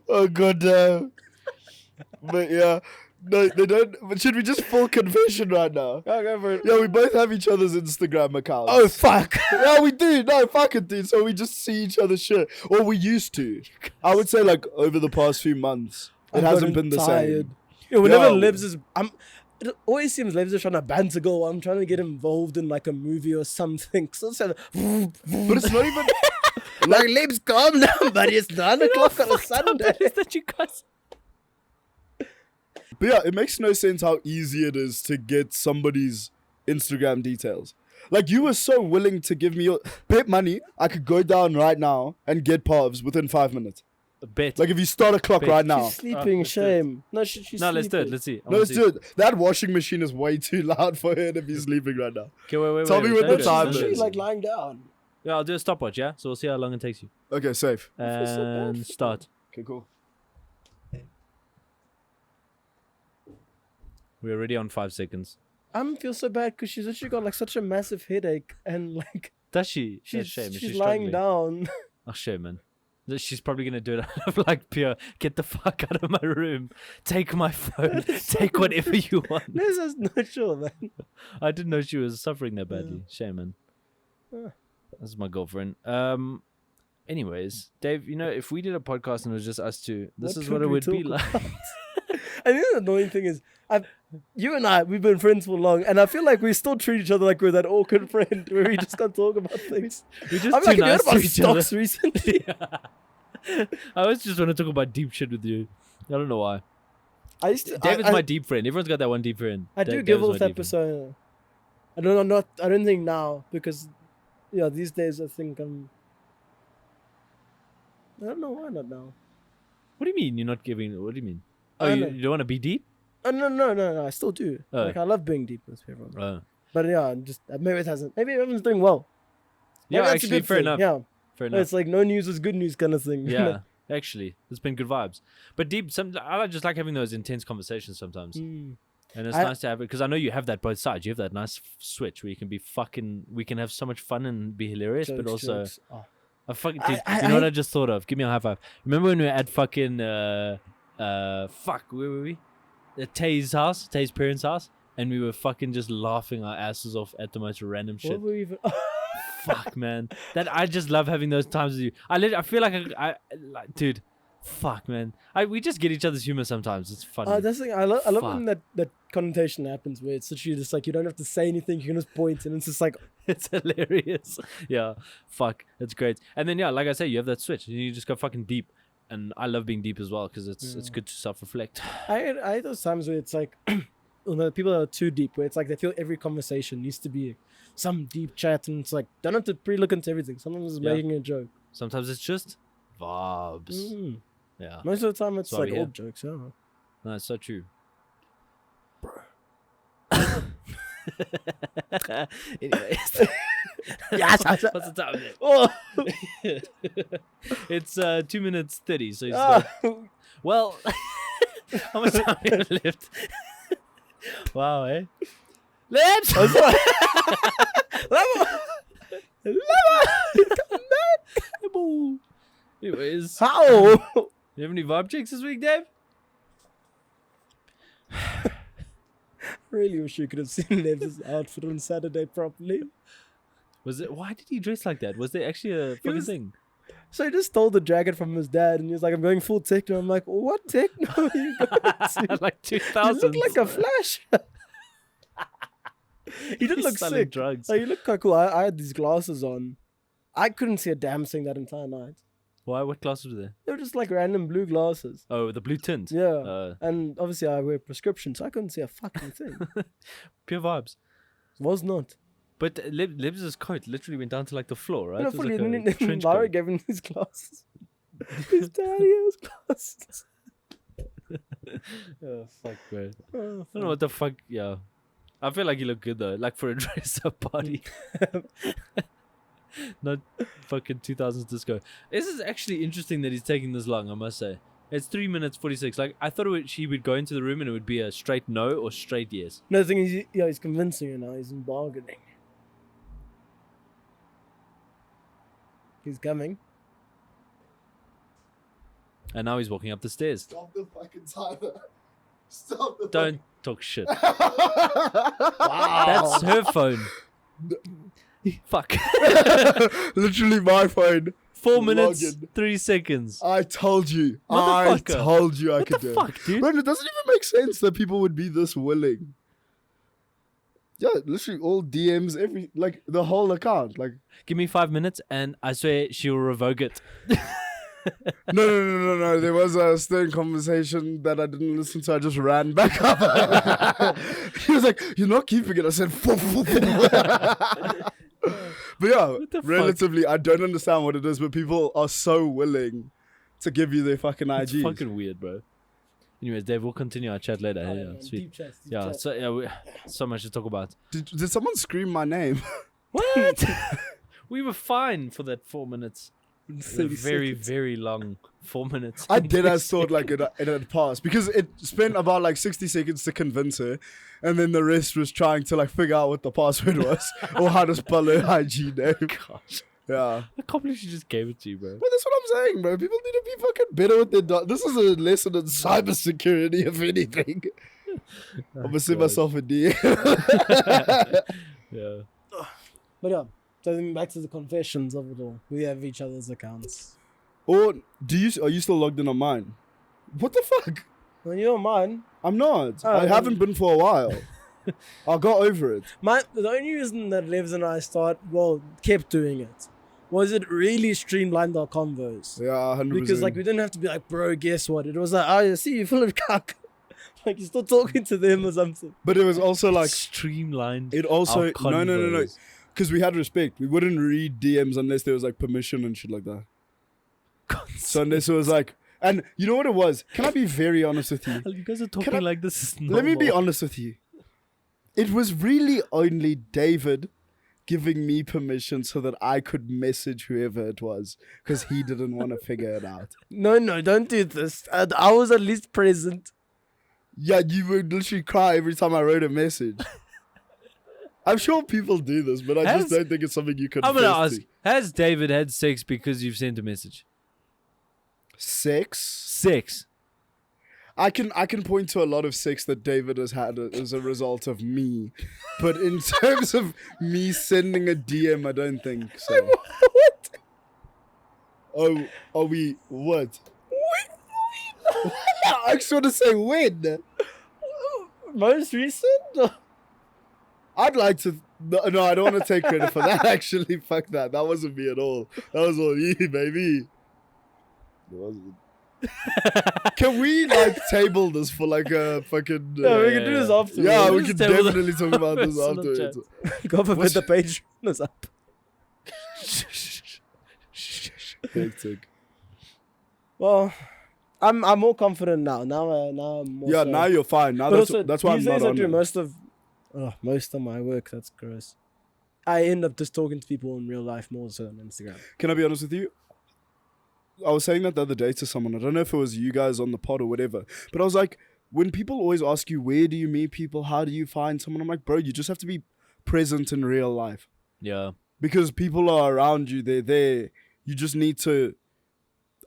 Oh, god damn. But yeah. No, they don't. But should we just full confession right now? I'll go for it. Yeah, we both have each other's Instagram accounts. Oh fuck! Yeah, we do. No, fuck it, dude. So we just see each other's shit. Or we used to. I would say, like, over the past few months, it I've hasn't gotten been the tired. same. Yeah, whenever Yo. Libs is, it always seems Libs is trying to banter go. I'm trying to get involved in like a movie or something. So it's like, But it's not even. like Libs, calm down, buddy. It's 9 o'clock on a Sunday. is that you guys? But yeah, it makes no sense how easy it is to get somebody's Instagram details. Like, you were so willing to give me your bet money. I could go down right now and get Pavs within 5 minutes. A bet. Like, if you start a clock Bet. right now. She's sleeping, let's do it. shame. No, she's No, sleeping. let's do it. Let's see. No, let's do it. That washing machine is way too loud for her to be sleeping right now. Okay, wait. Tell me what don't the do it, time don't do is. it. She's like lying down. Yeah, I'll do a stopwatch, yeah? So we'll see how long it takes you. Okay, safe. feel so bad And for start. Okay, cool. We're already on 5 seconds. I feel so bad because she's actually got like such a massive headache and like Does she? she's That's shame. Is she's she lying struggling? down. Oh, shame, man. She's probably going to do it out of like pure, get the fuck out of my room. Take my phone. Take whatever you want. Liz is not sure, man. I didn't know she was suffering that badly. Shame, man. Yeah. That's my girlfriend. Anyways, Dave, you know, if we did a podcast and it was just us two, this is what it we would be talk like. about? I think the annoying thing is, you and I, we've been friends for long, and I feel like we still treat each other like we're that awkward friend where we just can't talk about things. We're just I'm too like, nice about to each other. stocks recently. I always just want to talk about deep shit with you. I don't know why. I used to. David's I, my deep friend. Everyone's got that one deep friend. I do David's give my off that deep friend. persona. I don't think now because, yeah, these days I think I'm. I don't know why not now. What do you mean you're not giving? What do you mean? Oh, I you, know. you don't want to be deep? No. I still do. Oh. Like I love being deep with everyone. Oh. But yeah, just maybe it hasn't. Maybe everyone's doing well. Yeah, Maybe that's a actually, good fair thing. enough. Yeah, Fair enough. it's like no news is good news kind of thing. Yeah, actually, it's been good vibes. But deep, I just like having those intense conversations sometimes, and it's nice to have it because I know you have that both sides. You have that nice switch where you can be fucking. We can have so much fun and be hilarious, but also, Jokes. Oh. I fucking. I- Dude, I- you know what I- I just thought of? Give me a high five. Remember when we were at fucking fuck, where were we? At Tay's house, Tay's parents' house, and we were fucking just laughing our asses off at the most random shit. What were we even? Fuck, man. That I just love having those times with you. I feel like I like, dude. Fuck, man. We just get each other's humor sometimes. It's funny. That's the thing. I love Fuck. when that connotation happens where it's literally just like you don't have to say anything. You can just point, and it's just like It's hilarious. Yeah. Fuck. It's great. And then yeah, like I say, you have that switch, and you just go fucking deep. And I love being deep as well because it's good to self-reflect. I had those times where it's like, people that are too deep, where it's like they feel every conversation needs to be some deep chat, and it's like don't have to pre-look into everything. Sometimes it's Yeah. making a joke. Sometimes it's just vibes. Mm. Yeah. Most of the time it's That's why like we're old jokes. Yeah. No, it's so true. Anyways. Yes, What's the time? Is it? Oh. It's 2 minutes 30. So it's Ah. well, how much time we have left? Wow, eh? Let's. Anyways, How? you have any vibe checks this week, Dave? Really wish you could have seen Lev's outfit on Saturday properly. Was it? Why did he dress like that? Was there actually a fucking was- thing? So he just stole the jacket from his dad, and he was like, "I'm going full techno." I'm like, "What techno are you going to?" Like You 2000. look like a Flash. He did look selling sick. drugs. Like, you look quite cool. I had these glasses on. I couldn't see a damn thing that entire night. Why? What classes were there? They were just like random blue glasses. Oh, the blue tint. Yeah. And obviously I wear prescription, so I couldn't see a fucking thing. Pure vibes. Was not. But Libs' coat literally went down to like the floor, right? No, It was fully. like a trench Lara coat. gave him his glasses. His daddy has glasses. Oh, fuck, bro. Oh, I don't know what the fuck. Yeah. I feel like you look good though, like for a dress-up party. Not fucking 2000s disco. This is actually interesting that he's taking this long, I must say. It's 3 minutes 46. Like, I thought he would go into the room and it would be a straight no or straight yes. No, the thing is, he's convincing you now. He's in bargaining. He's coming. And now he's walking up the stairs. Stop the fucking timer. Stop the Don't talk shit. Wow. That's her phone. Fuck. Literally my phone. 4 minutes, Login. 3 seconds. I told you. I Motherfucker. told you I What could the do fuck, it. dude? Man, it doesn't even make sense that people would be this willing. Yeah, literally all DMs, like the whole account. Like, Give me 5 minutes and I swear she'll revoke it. No. There was a stern conversation that I didn't listen to. I just ran back up. He was like, "You're not keeping it." I said, But yeah, relatively, I don't understand what it is, but people are so willing to give you their fucking IGs. It's fucking weird, bro. Anyways, Dave, we'll continue our chat later. Yeah, sweet. Deep chat. So much to talk about. Did someone scream my name? What? We were fine for that 4 minutes. 30 Very, seconds. very long 4 minutes. I did as thought like it had passed because it spent about like 60 seconds to convince her, and then the rest was trying to like figure out what the password was or how to spell her IG name. Gosh. Yeah. I can't believe she just gave it to you, bro. But that's what I'm saying, bro. People need to be fucking better with their This is a lesson in cybersecurity, if anything. I'm gonna send myself a DM. Yeah. But yeah, so then back to the confessions of it all. We have each other's accounts. Or are you still logged in on mine? What the fuck? When you're on mine, I'm not. Oh, I haven't been for a while. I got over it. the only reason that Levs and I kept doing it was it really streamlined our convos. Yeah, 100%. Because like we didn't have to be like, bro, guess what? It was like, oh, you see, you're full of cuck. Like you're still talking to them or something. But it was also like streamlined. it also our no. convos. Because we had respect. We wouldn't read DMs unless there was like permission and shit like that. So unless it was like, and you know what it was? Can I be very honest with you? You guys are talking like this is normal. Let me be honest with you. It was really only David giving me permission so that I could message whoever it was because he didn't want to figure it out. No, don't do this. I was at least present. Yeah, you would literally cry every time I wrote a message. I'm sure people do this, but I just don't think it's something you could. I'm gonna ask: has David had sex because you've sent a message? Sex. I can point to a lot of sex that David has had as a result of me, but in terms of me sending a DM, I don't think so. What? Oh, are we what? I just want to say when. Most recent? I'd like to. No, I don't want to take credit for that. Actually, fuck that. That wasn't me at all. That was all you, baby. It wasn't. Can we like table this for like a fucking? Yeah, we can do this afterwards. Yeah, we Just can table definitely talk about this Personal afterwards. God forbid the page is up. Hectic. Well, I'm more confident now. Now I'm more. Yeah, so. now you're fine. Now But that's why I'm these not days I on do it. most of my work. That's gross. I end up just talking to people in real life more so on Instagram. Can I be honest with you? I was saying that the other day to someone. I don't know if it was you guys on the pod or whatever, but I was like, when people always ask you, where do you meet people? How do you find someone? I'm like, bro, you just have to be present in real life. Yeah. Because people are around you. They're there. You just need to,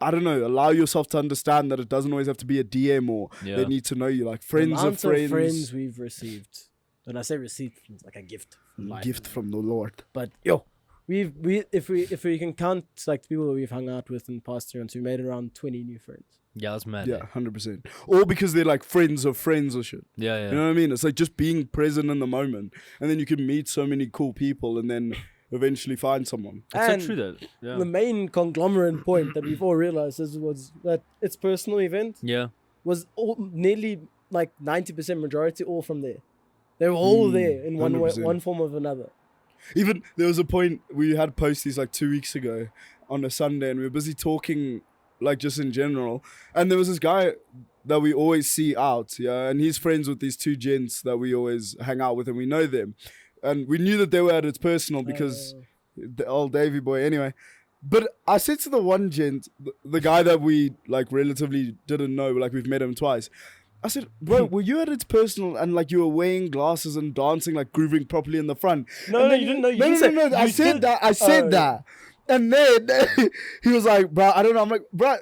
I don't know, allow yourself to understand that it doesn't always have to be a DM or they need to know you. Like friends The of amount friends. friends we've received. When I say received, it's like a gift from life. Gift from the Lord. But yo, if we can count like the people that we've hung out with in the past 3 months, we made around 20 new friends. Yeah, that's mad. Yeah, 100%. Or because they're like friends of friends or shit. Yeah. You know what I mean? It's like just being present in the moment. And then you can meet so many cool people and then eventually find someone. It's And so true though. Yeah. the main conglomerate point that we've all realized was that its personal event Yeah. was nearly like 90% majority all from there. They were all there in one way, 100%. one form or another. Even there was a point we had posties like 2 weeks ago on a Sunday and we were busy talking like just in general. And there was this guy that we always see out, yeah, and he's friends with these two gents that we always hang out with and we know them. And we knew that they were at its personal because the old Davy boy anyway. But I said to the one gent, the guy that we like relatively didn't know, like we've met him twice. I said, bro, were you at its personal and like you were wearing glasses and dancing, like grooving properly in the front? No, And then you didn't know. You No, didn't no, say- no. I you said did- that. I said that. And then he was like, bro, I don't know. I'm like, bro,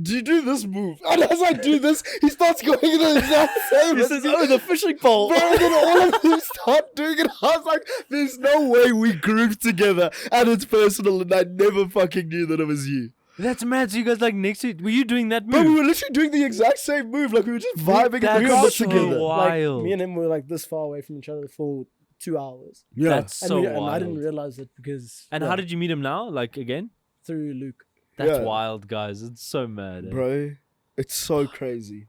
do you do this move? And as I do this, he starts going the exact same. He says, oh, the fishing pole. Bro, and then all of them start doing it. I was like, there's no way we groove together and it's personal and I never fucking knew that it was you. That's mad. So you guys like next to it. Were you doing that But we move? were literally doing the exact same move. Like we were just vibing in That's the crowd so together. wild. Like, me and him were like this far away from each other for 2 hours. That's And, so and I didn't wild. realize it because... And how did you meet him now? Like again? Through Luke. That's Yeah. wild, guys. It's so mad. Bro, it's so crazy.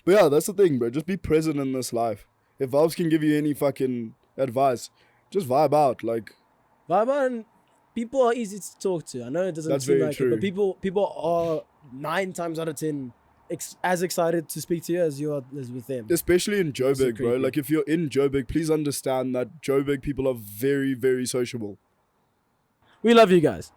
But yeah, that's the thing, bro. Just be present in this life. If Vaabs can give you any fucking advice, just vibe out. Like, Vibe out, and people are easy to talk to. I know it doesn't That's seem very like true. it, but people are 9 times out of 10 as excited to speak to you as you are as with them. especially in So Joburg, bro. creepy. Like, if you're in Joburg, please understand that Joburg people are very, very sociable. We love you guys.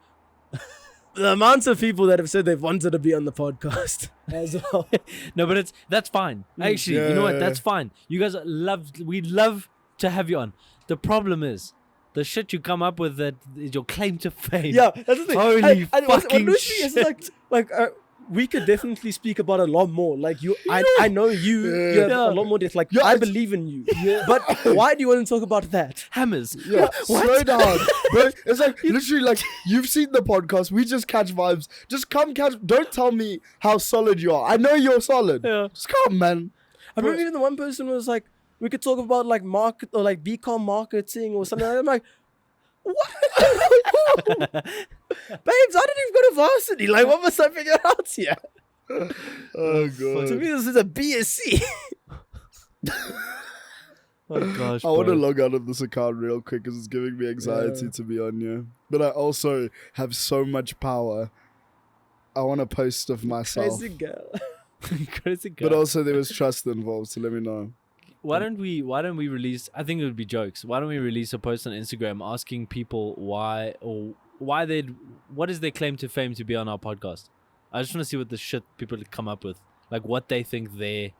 The amount of people that have said they've wanted to be on the podcast as well. No, but that's fine. Actually, you know what? That's fine. You guys we'd love to have you on. The problem is the shit you come up with that is your claim to fame. Yeah, that's the thing. Holy what fucking annoys me is shit. we could definitely speak about a lot more. Like I know you have Yeah. a lot more depth. Like Yeah, I it's- believe in you. But why do you want to talk about that? Hammers. Yeah, slow down, bro. It's like literally like you've seen the podcast. We just catch vibes. Just come catch. Don't tell me how solid you are. I know you're solid. Yeah. Just come, man. I remember even the one person was like, we could talk about like market or like BCom marketing or something. I'm like, what? Babes, I didn't even go to varsity. Like, what must I figure out here? Oh To god. me, this is a BSc. Oh gosh. I want to bro. log out of this account real quick because it's giving me anxiety Yeah. to be on here. But I also have so much power. I want to post stuff myself. Crazy girl. Crazy guy. But also there was trust involved, so let me know. Why don't we release, I think it would be jokes. Why don't we release a post on Instagram asking people what is their claim to fame to be on our podcast? I just want to see what the shit people come up with. Like what they think their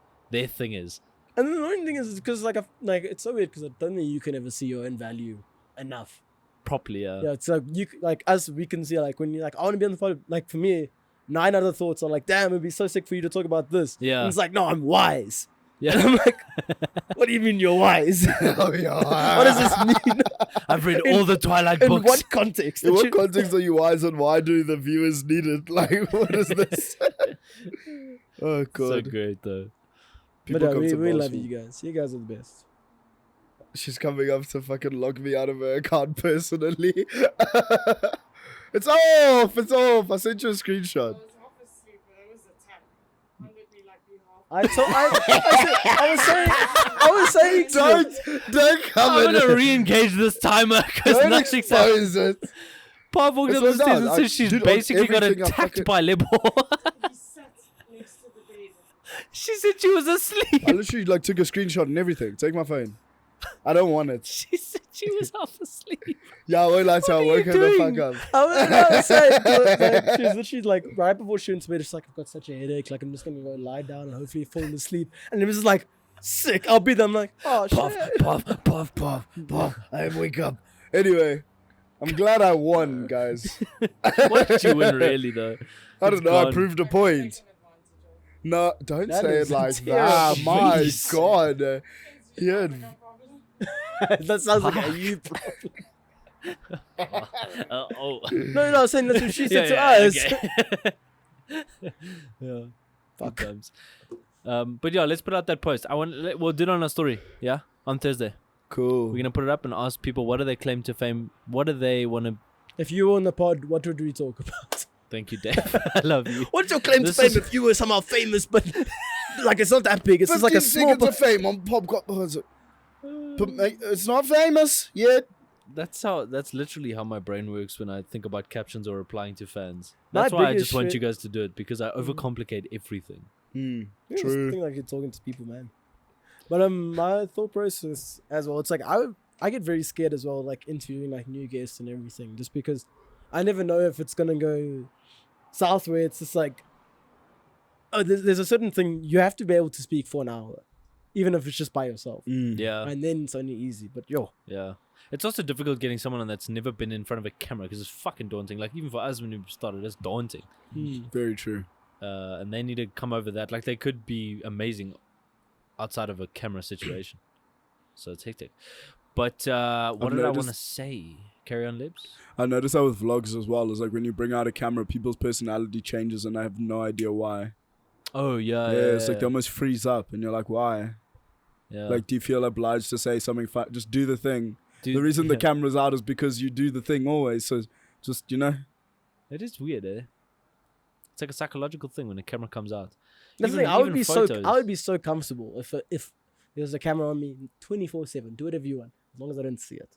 thing is. And the annoying thing is because like it's so weird because I don't think you can ever see your own value enough. Properly, yeah. Yeah, it's like like us we can see like when you're like I want to be on the pod. Like for me, 9 other thoughts are like, damn, it'd be so sick for you to talk about this. Yeah. And it's like, no, I'm wise. Yeah. And I'm like, what do you mean you're wise? Oh yeah. What does this mean? I've read all the Twilight In books. what context? In what context are you wise and why do the viewers need it? Like, what is this? Oh So god. great though. But People come to we love Basel. you guys. You guys are the best. She's coming up to fucking log me out of her account personally. It's off! It's off! I sent you a screenshot. I was half asleep, but it was a 10. Don't let me like be half. I was saying Don't come I'm in. gonna re-engage this timer because Don't nothing's happened. expose it. Pa walked It's up the like stairs and that. said she's Dude, on basically got everything I attacked fucking- by Lebo. He sat next to the bed. She said she was asleep. I literally like took a screenshot and everything. Take my phone. I don't want it. She said she was half asleep. Yeah, I won't lie to her. I What are you woke her the doing? fuck up. I was saying, like, she was literally like right before she went to bed, she's like, I've got such a headache, like I'm just gonna go lie down and hopefully fall asleep. And it was just like, sick, I'll be there. I'm like, oh Puff, shit. puff, puff, puff, puff. I wake up. Anyway, I'm glad I won, guys. What did you win, really, though? I don't It's know. I gone. proved a Taken point. advantage of. No, don't That say is it like terrible. that. My Jeez. God. Yeah. No problem. That sounds like a you problem. Oh. No, I was saying that's what she said to Yeah, us. okay. Yeah. Fuck times. But yeah, let's put out that post. We'll do it on our story. Yeah, on Thursday. Cool. We're gonna put it up and ask people what do they claim to fame. What do they want to? If you were on the pod, what would we talk about? Thank you, Dave. I love you. What's your claim This to fame is- if you were somehow famous, but like it's not that big. It's just like a 15 small. seconds of fame on Popcorn. But it's not famous yet. That's literally how my brain works when I think about captions or replying to fans. My That's why I biggest just want shit- you guys to do it because I overcomplicate everything. Yeah, it's True. the thing like you're talking to people, man. But my thought process as well, it's like I get very scared as well, like interviewing like new guests and everything, just because I never know if it's gonna go south where it's just like, oh, there's a certain thing you have to be able to speak for an hour, even if it's just by yourself, Yeah, and then it's only easy. But yo, yeah. It's also difficult getting someone on that's never been in front of a camera because it's fucking daunting. Like even for us when we started, it's daunting. Very true. And they need to come over that. Like they could be amazing outside of a camera situation. So it's hectic. But what I've did I want to noticed- say? Carry on, Libs? I noticed that with vlogs as well. It's like when you bring out a camera, people's personality changes, and I have no idea why. Oh, yeah. Yeah, it's like they almost freeze up, and you're like, why? yeah. Like, do you feel obliged to say something? Just do the thing. Dude, The reason the yeah. camera's out is because you do the thing always. So just, It is weird, eh? It's like a psychological thing when a camera comes out. That's the Even- thing. I would even be photos. I would be so comfortable if there's a camera on me 24/7. Do whatever you want, as long as I don't see it.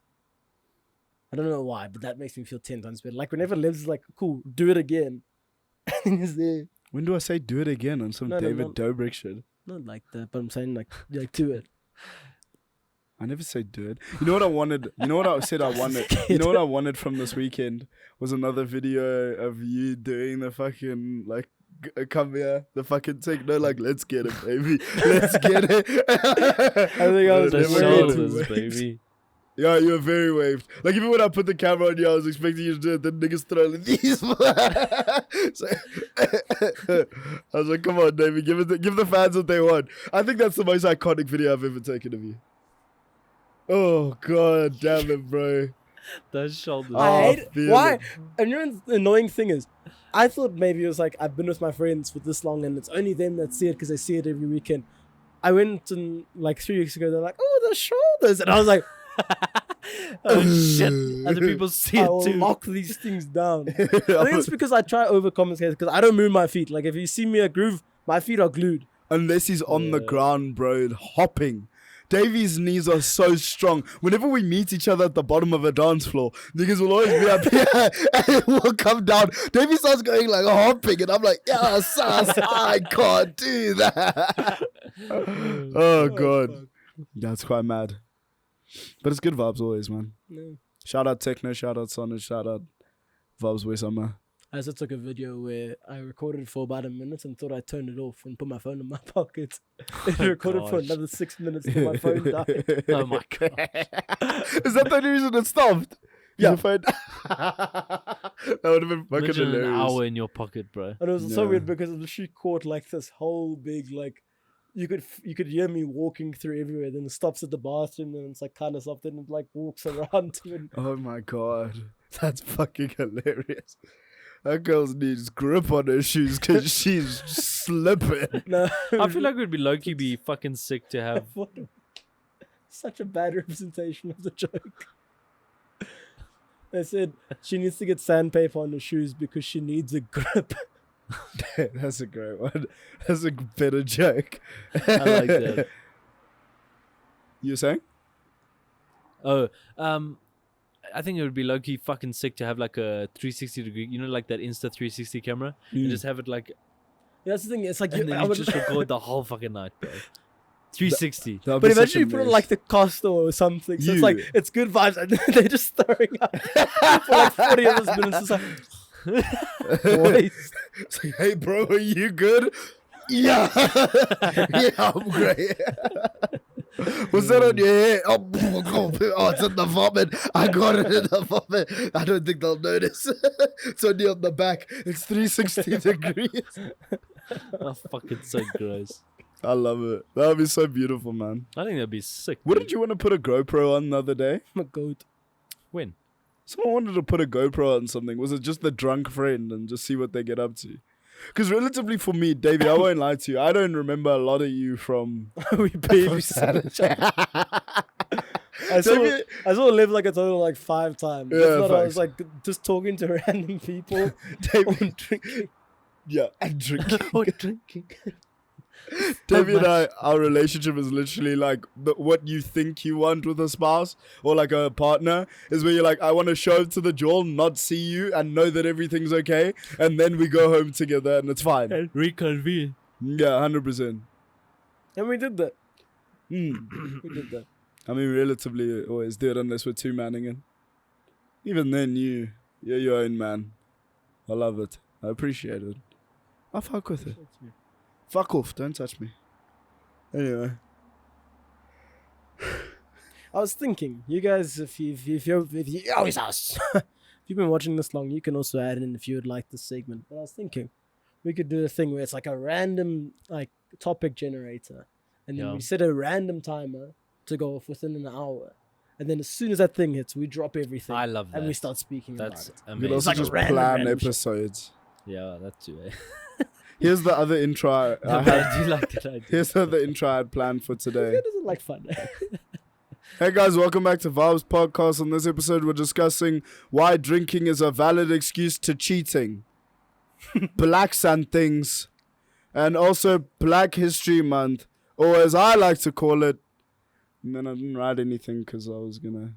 I don't know why, but that makes me feel 10 times better. Like whenever Liv's like, cool, do it again. And he's there. When do I say do it again on some No, David Dobrik shit? Not like that, but I'm saying like do it. I never say do it. You know what I wanted? You know what I said I wanted? You know what I wanted from this weekend was another video of you doing the fucking like come here, the fucking techno, like let's get it, baby, let's get it. I think I was The never shoulders, going to baby. Yeah, you were very waved. Like even when I put the camera on you, I was expecting you to do it. Then niggas throw like these. So, I was like, come on, David, give the fans what they want. I think that's the most iconic video I've ever taken of you. Oh god, damn it, bro. Those shoulders. I hate it. feel Why? it. And you know the annoying thing is, I thought maybe it was like I've been with my friends for this long and it's only them that see it because they see it every weekend. I went and like 3 weeks ago, they're like, oh, the shoulders. And I was like, Oh shit! Other people see I it will too. lock these things down. I think it's because I try overcompensate because I don't move my feet. Like if you see me a groove, my feet are glued. Unless he's on the Yeah. ground, bro, hopping. Davy's knees are so strong. Whenever we meet each other at the bottom of a dance floor, niggas will always be up here and we'll come down. Davy starts going like hopping, and I'm like, yeah, sus, I can't do that. Oh, God. That's quite mad. But it's good vibes always, man. No. Shout out Techno, shout out Sonic, shout out Vaabs Way Summer. I also took a video where I recorded for about a minute and thought I turned it off and put my phone in my pocket. It recorded for gosh. another 6 minutes till my phone died. Oh my god! Is that the only reason it stopped? Yeah. Your phone- that would have been fucking Imagine an hilarious. hour in your pocket, bro. And it was so Yeah. weird because she caught like this whole big like you could hear me walking through everywhere. Then it stops at the bathroom and it's like kind of soft. Then it like walks around to it. Oh my god, that's fucking hilarious. That girl needs grip on her shoes because she's slipping. No, I feel like we'd be low-key be fucking sick to have. What such a bad representation of the joke. They said she needs to get sandpaper on her shoes because she needs a grip. That's a great one. That's a better joke. I like that. You were saying? Oh, I think it would be low-key fucking sick to have like a 360 degree, you know, like that Insta 360 camera, and just have it like, Yeah, that's the thing. It's like and then I you would, just record the whole fucking night, bro. 360. That'd but be such imagine a you put it on mess. like the Costa or something. So it's You. like it's good vibes, and they're just throwing up for like 40 of those minutes. It's like, boys. It's like, hey bro, are you good? Yeah. Yeah, I'm great. Was that on your head? Oh, it's in the vomit. I got it in the vomit. I don't think they'll notice. It's only on the back. It's 360 degrees. Oh, fucking so gross. I love it. That would be so beautiful, man. I think that'd be sick. What dude. did you want to put a GoPro on the other day? I'm a goat. When? Someone wanted to put a GoPro on something. Was it just the drunk friend and just see what they get up to? Because relatively for me, Davey, I won't lie to you. I don't remember a lot of you from... We babysat each other. I saw Liv like a total like 5 times. Yeah, If not, I facts. was like just talking to random people. Davey, drinking. yeah, and drinking. Or drinking. Davey and I, our relationship is literally like what you think you want with a spouse or like a partner is where you're like, I want to show up to the jewel, not see you, and know that everything's okay, and then we go home together and it's fine. Reconvene. Yeah, 100%. And we did that. Hmm. We did that. I mean, relatively always do it unless we're two-manning it. Even then, you're your own man. I love it. I appreciate it. I fuck with it. Fuck off, don't touch me. Anyway. I was thinking, you guys, if you always us. If you've been watching this long, you can also add in if you would like this segment. But I was thinking, we could do a thing where it's like a random like topic generator, and then Yeah. we set a random timer to go off within an hour, and then as soon as that thing hits, we drop everything. I love that. and we start speaking That's about it. You amazing. can also like a just random plan shit. episodes. Yeah, that too. Eh? Here's the other intro I But had. I do like that idea. Here's the other intro I had planned for today. It doesn't like fun. Hey guys, welcome back to Vaabs Podcast. On this episode, we're discussing why drinking is a valid excuse to cheating. blacks and things, and also Black History Month, or as I like to call it. And then I didn't write anything because I was gonna.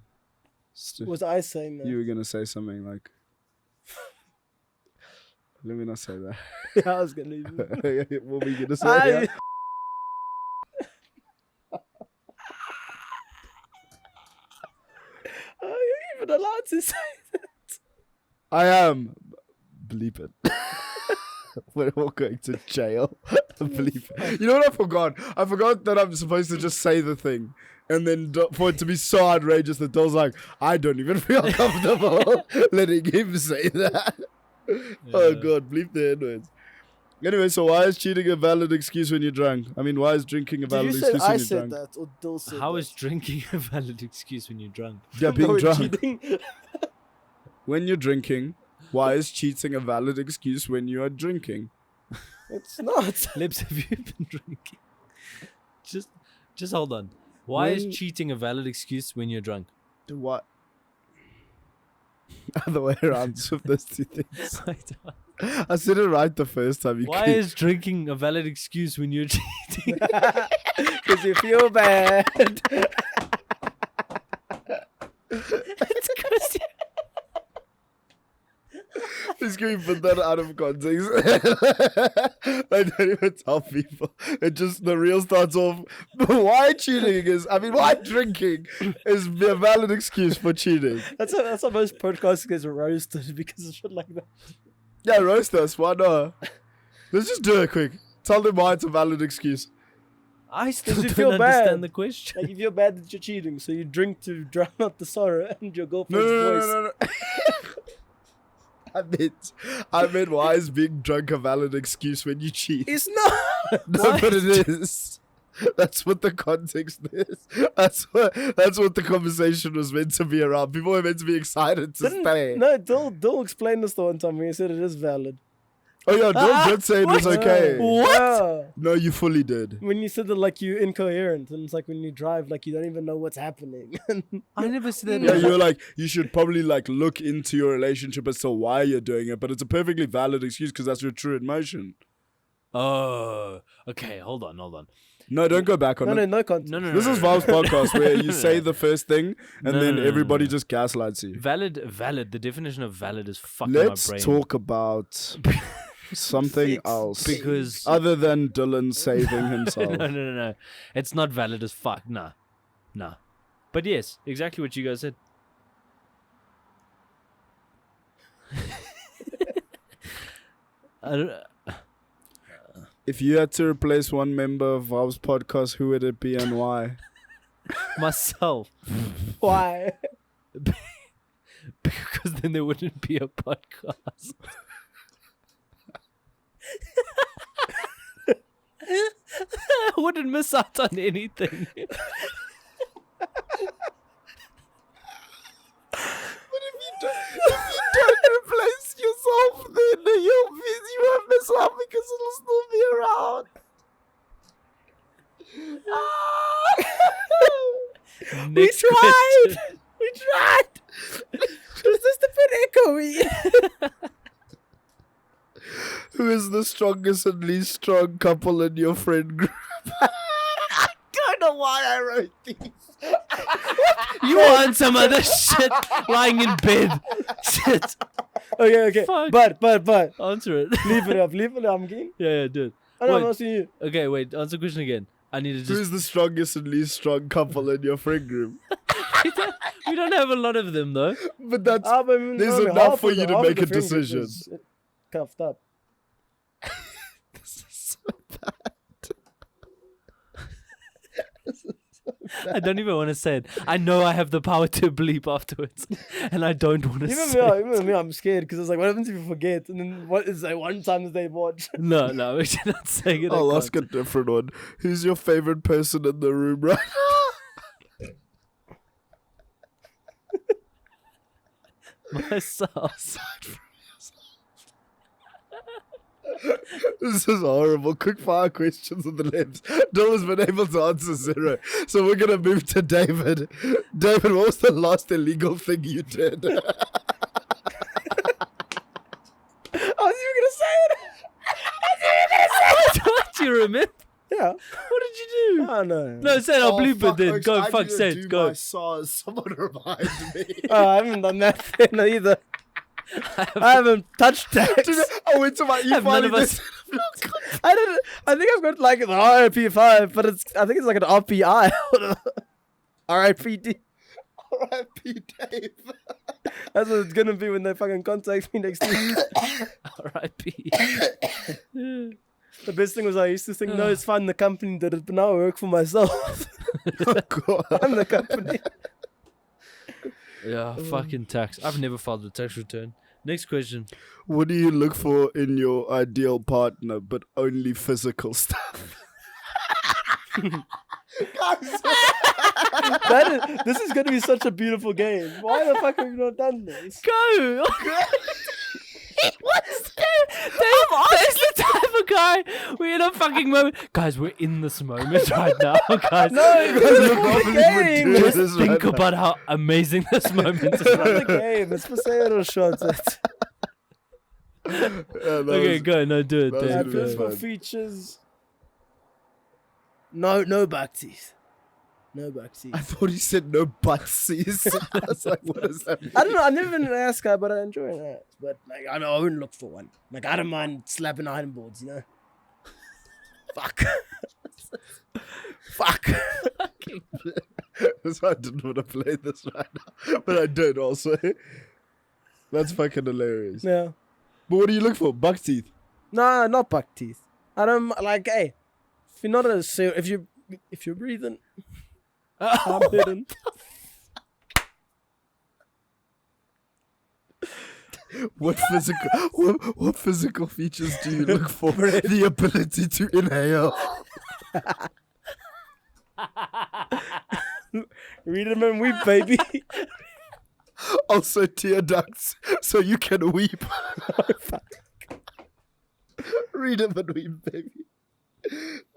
Was I saying that? You were gonna say something like. Let me not say that. I was gonna. What were you gonna say? Yeah? Are you even allowed to say that? I am. Bleep it. We're all going to jail. Bleep it. You know what I forgot? I forgot that I'm supposed to just say the thing. And then for it to be so outrageous that Dill's like, I don't even feel comfortable letting him say that. Oh God, bleep the N-words. Anyway, so why is cheating a valid excuse when you're drunk? I mean, why is drinking a valid excuse when you're I drunk? said that, or Dill said How that? is drinking a valid excuse when you're drunk? Yeah, being No, drunk. cheating. When you're drinking, why is cheating a valid excuse when you are drinking? It's not. Lips, have you been drinking? Just hold on. Why is cheating a valid excuse when you're drunk? What? Other way around with those two things. I said it right the first time. Why is drinking a valid excuse when you're cheating? Because you feel bad. It's because Please can you put that out of context? I don't even tell people. It just, the reel starts off, why cheating is, why drinking is a valid excuse for cheating. That's how most podcasts get roasted because of shit like that. Yeah, roast us, why not? Let's just do it quick. Tell them why it's a valid excuse. I still you don't feel understand bad. the question. Like, you feel bad that you're cheating, so you drink to drown out the sorrow and your girlfriend's voice. No. I meant why is being drunk a valid excuse when you cheat? It's not. No, but it is. That's what the context is. That's what the conversation was meant to be around. People were meant to be excited to stay. No, Dill explained this the one time. He said it is valid. Oh yeah, Dill did say it was okay. Yeah. No, you fully did. When you said that, like, you're incoherent, and it's like when you drive, like, you don't even know what's happening. I never said that. Yeah, you were like, you should probably like look into your relationship as to why you're doing it, but it's a perfectly valid excuse because that's your true emotion. Oh, okay. Hold on. No, don't go back on it. No context. No. This is Vaabs Podcast where you say the first thing and then No. everybody just gaslights you. Valid. The definition of valid is fucking Let's my brain. talk about something else. Because Other than Dylan saving himself. no. It's not valid as fuck. Nah. But yes, exactly what you guys said. I don't, If you had to replace one member of Vaabs Podcast, who would it be and why? myself. Why? Because then there wouldn't be a podcast. I wouldn't miss out on anything. But if you don't replace yourself, then you won't miss out because it'll still be around. Next tried. question. We tried. It's just a bit echoey. Who is the strongest and least strong couple in your friend group? I don't know why I wrote these. You want some other shit lying in bed. Shit. Okay. Fuck. But. Answer it. Leave it up. I'm keen. Yeah, do it. I know, I'm Wait. asking you. Okay, wait. Answer the question again. I need to Who just... is the strongest and least strong couple in your friend group? We don't have a lot of them, though. But that's But there's only enough half for of you the- to half of make the a friend group decision. is cuffed up. This is so bad. I don't even want to say it. I know I have the power to bleep afterwards, and I don't want to Even say it. me, I'm scared because it's like, what happens if you forget? And then what is like one time that they watch? No, we're not saying it. I I'll can't. ask a different one. Who's your favorite person in the room right Myself. This is horrible. Quick fire questions on the lips. Dill has been able to answer 0. So we're going to move to David. David, what was the last illegal thing you did? I was even gonna say remember? Yeah. What did you do? Oh, no. No, say it. I'll bleep it fuck, then. Oaks, Go, I fuck, need to say do it. Go. my SARS. Someone remind me. Oh, I haven't done that then either. I haven't touched that. Dude, I went to my Have none e-filing. of us- I didn't. I think I've got like the RIP5, but I think it's like an RPI. RIPD. R.I.P. Dave. That's what it's gonna be when they fucking contact me next week. R.I.P. The best thing was I used to think, no, it's fine, the company did it, but now I work for myself. Oh, God. I'm the company. Yeah, fucking tax. I've never filed a tax return. Next question. What do you look for in your ideal partner, but only physical stuff? This is gonna be such a beautiful game. Why the fuck have you not done this? Go! What's There's the type of guy. We're in a fucking moment. Guys, we're in this moment right now, guys. No, Because it's you not probably the would game. do It's this Think right now. about how amazing this moment is. not the game. It's for sale shots. Yeah, that Okay, was- go. No, do it. that was Dave, good. go. Physical fine. features. No back teeth. No back I teeth. thought he said no buttsies. I was like, what does that mean? I don't know. I've never been an ass guy, but I enjoy that. But like, I know I wouldn't look for one. Like, I don't mind slapping iron boards, you know. Fuck. Fuck. That's why I didn't want to play this right now. But I did also. That's fucking hilarious. Yeah. But what do you look for? Buck teeth. Nah, not buck teeth. I don't like. Hey, if you're not a if you're breathing, I'm hidden. What physical features do you look for? The ability to inhale. Read them and weep, baby. Also tear ducts, so you can weep. Read them and weep, baby.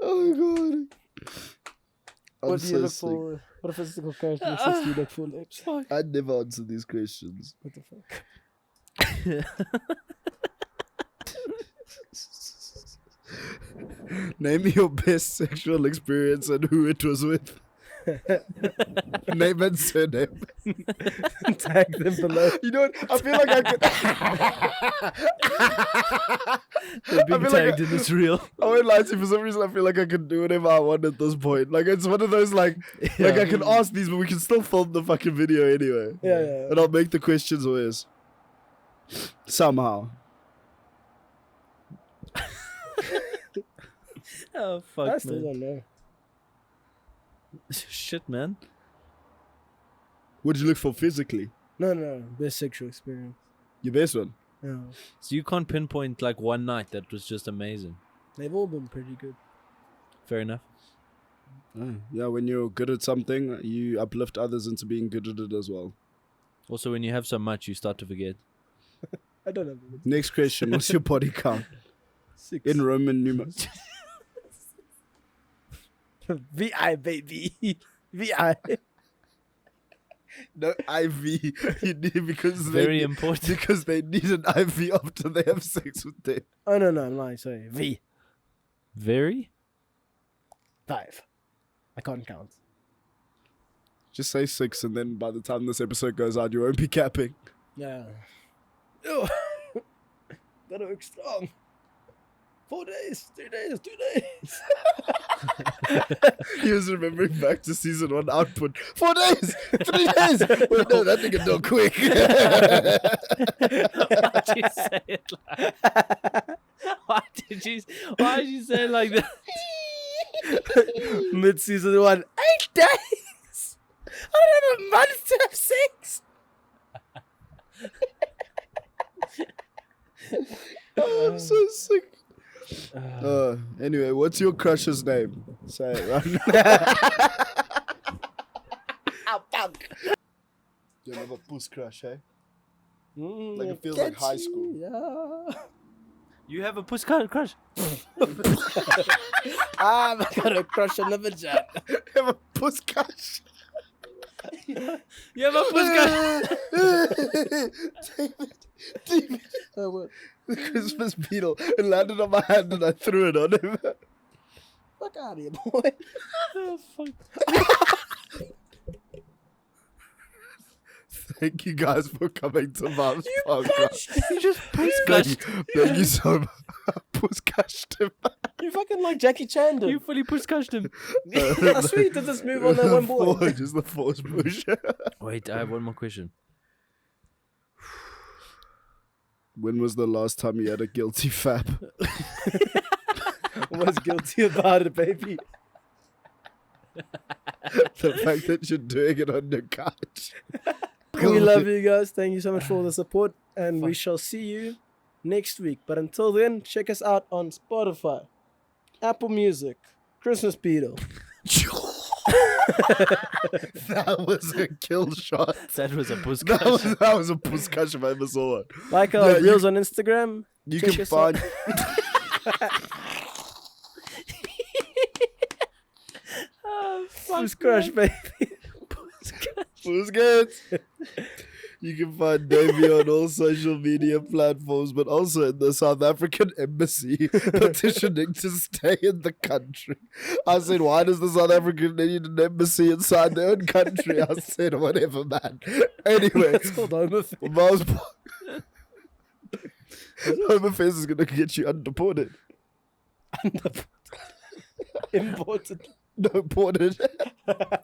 Oh god. I'm What do you so look sick. for? What physical characteristics do you look for, Lips? I'd never answer these questions. What the fuck? Name me your best sexual experience and who it was with. Name and surname. Tag them below. You know what? I feel like I They're being feel like tagged in this reel. I won't lie to you, for some reason I feel like I can do whatever I want at this point. Like it's one of those like I can ask these, but we can still film the fucking video anyway. Yeah. And I'll make the questions worse. Somehow. Oh, I fuck, still man. don't know. Shit, man. What did you look for physically? No. Best sexual experience. Your best one? Yeah. So you can't pinpoint like one night that was just amazing. They've all been pretty good. Fair enough. Yeah, when you're good at something, you uplift others into being good at it as well. Also, when you have so much, you start to forget. I don't know. Next question, what's your body count? 6. In Roman numerals. VI, baby. VI. No IV. You need, because Very important. Because they need an IV after they have sex with them. Oh, no, I'm lying. Sorry. V. Very? 5. I can't count. Just say 6, and then by the time this episode goes out, you won't be capping. Yeah. Ew. Gotta work strong. 4 days, 3 days, 2 days. He was remembering back to season 1 output. 4 days, 3 days. Well, no, that nigga do quick. Why'd you say it like Why did you say it like that? Mid season 1, 8 days. I don't have a month to have sex. Oh, I'm so sick. Anyway, what's your crush's name? Say it right now. Oh, fuck. You have a puss crush, eh? Like Like it feels like high school. Yeah. You have a puss crush? I got a crush on the vagina. You have a puss crush. You have a puss crush? David. Oh, what? The Christmas beetle. It landed on my hand and I threw it on him. Fuck out of here, boy. Oh, fuck. Thank you guys for coming to Vaabs Podcast. You just Thank you so much. Push-cashed him. You fucking like Jackie Chan did. You fully push-cashed him. I swear you did this move on that one boy. Just the force push. Wait, I have one more question. When was the last time you had a guilty fap? Was guilty about it, baby. The fact that you're doing it on the couch. We love you guys. Thank you so much for all the support. And we shall see you next week. But until then, check us out on Spotify, Apple Music, Christmas Beetle. That was a kill shot. That was a push-cash. That was a push-cash if I ever saw one. Like our reels on Instagram. You Check can us out. find... Who's crush, baby? Who's good? You can find Davey on all social media platforms, but also in the South African embassy petitioning to stay in the country. I said, why does the South African need an embassy inside their own country? I said, whatever, man. Anyway, It's called Home Affairs. Home Affairs is going to get you undeported. Imported. No, ported.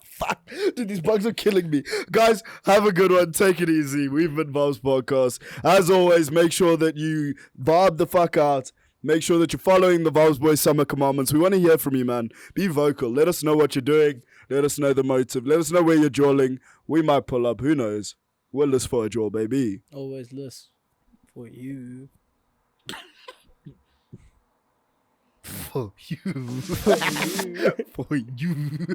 Fuck. Dude, these bugs are killing me. Guys, have a good one. Take it easy. We've been Vaabs Podcast. As always, make sure that you vibe the fuck out. Make sure that you're following the Vaabs Boys Summer Commandments. We want to hear from you, man. Be vocal. Let us know what you're doing. Let us know the motive. Let us know where you're jawling. We might pull up. Who knows? We'll list for a jaw, baby. Always list for you. For you. For you.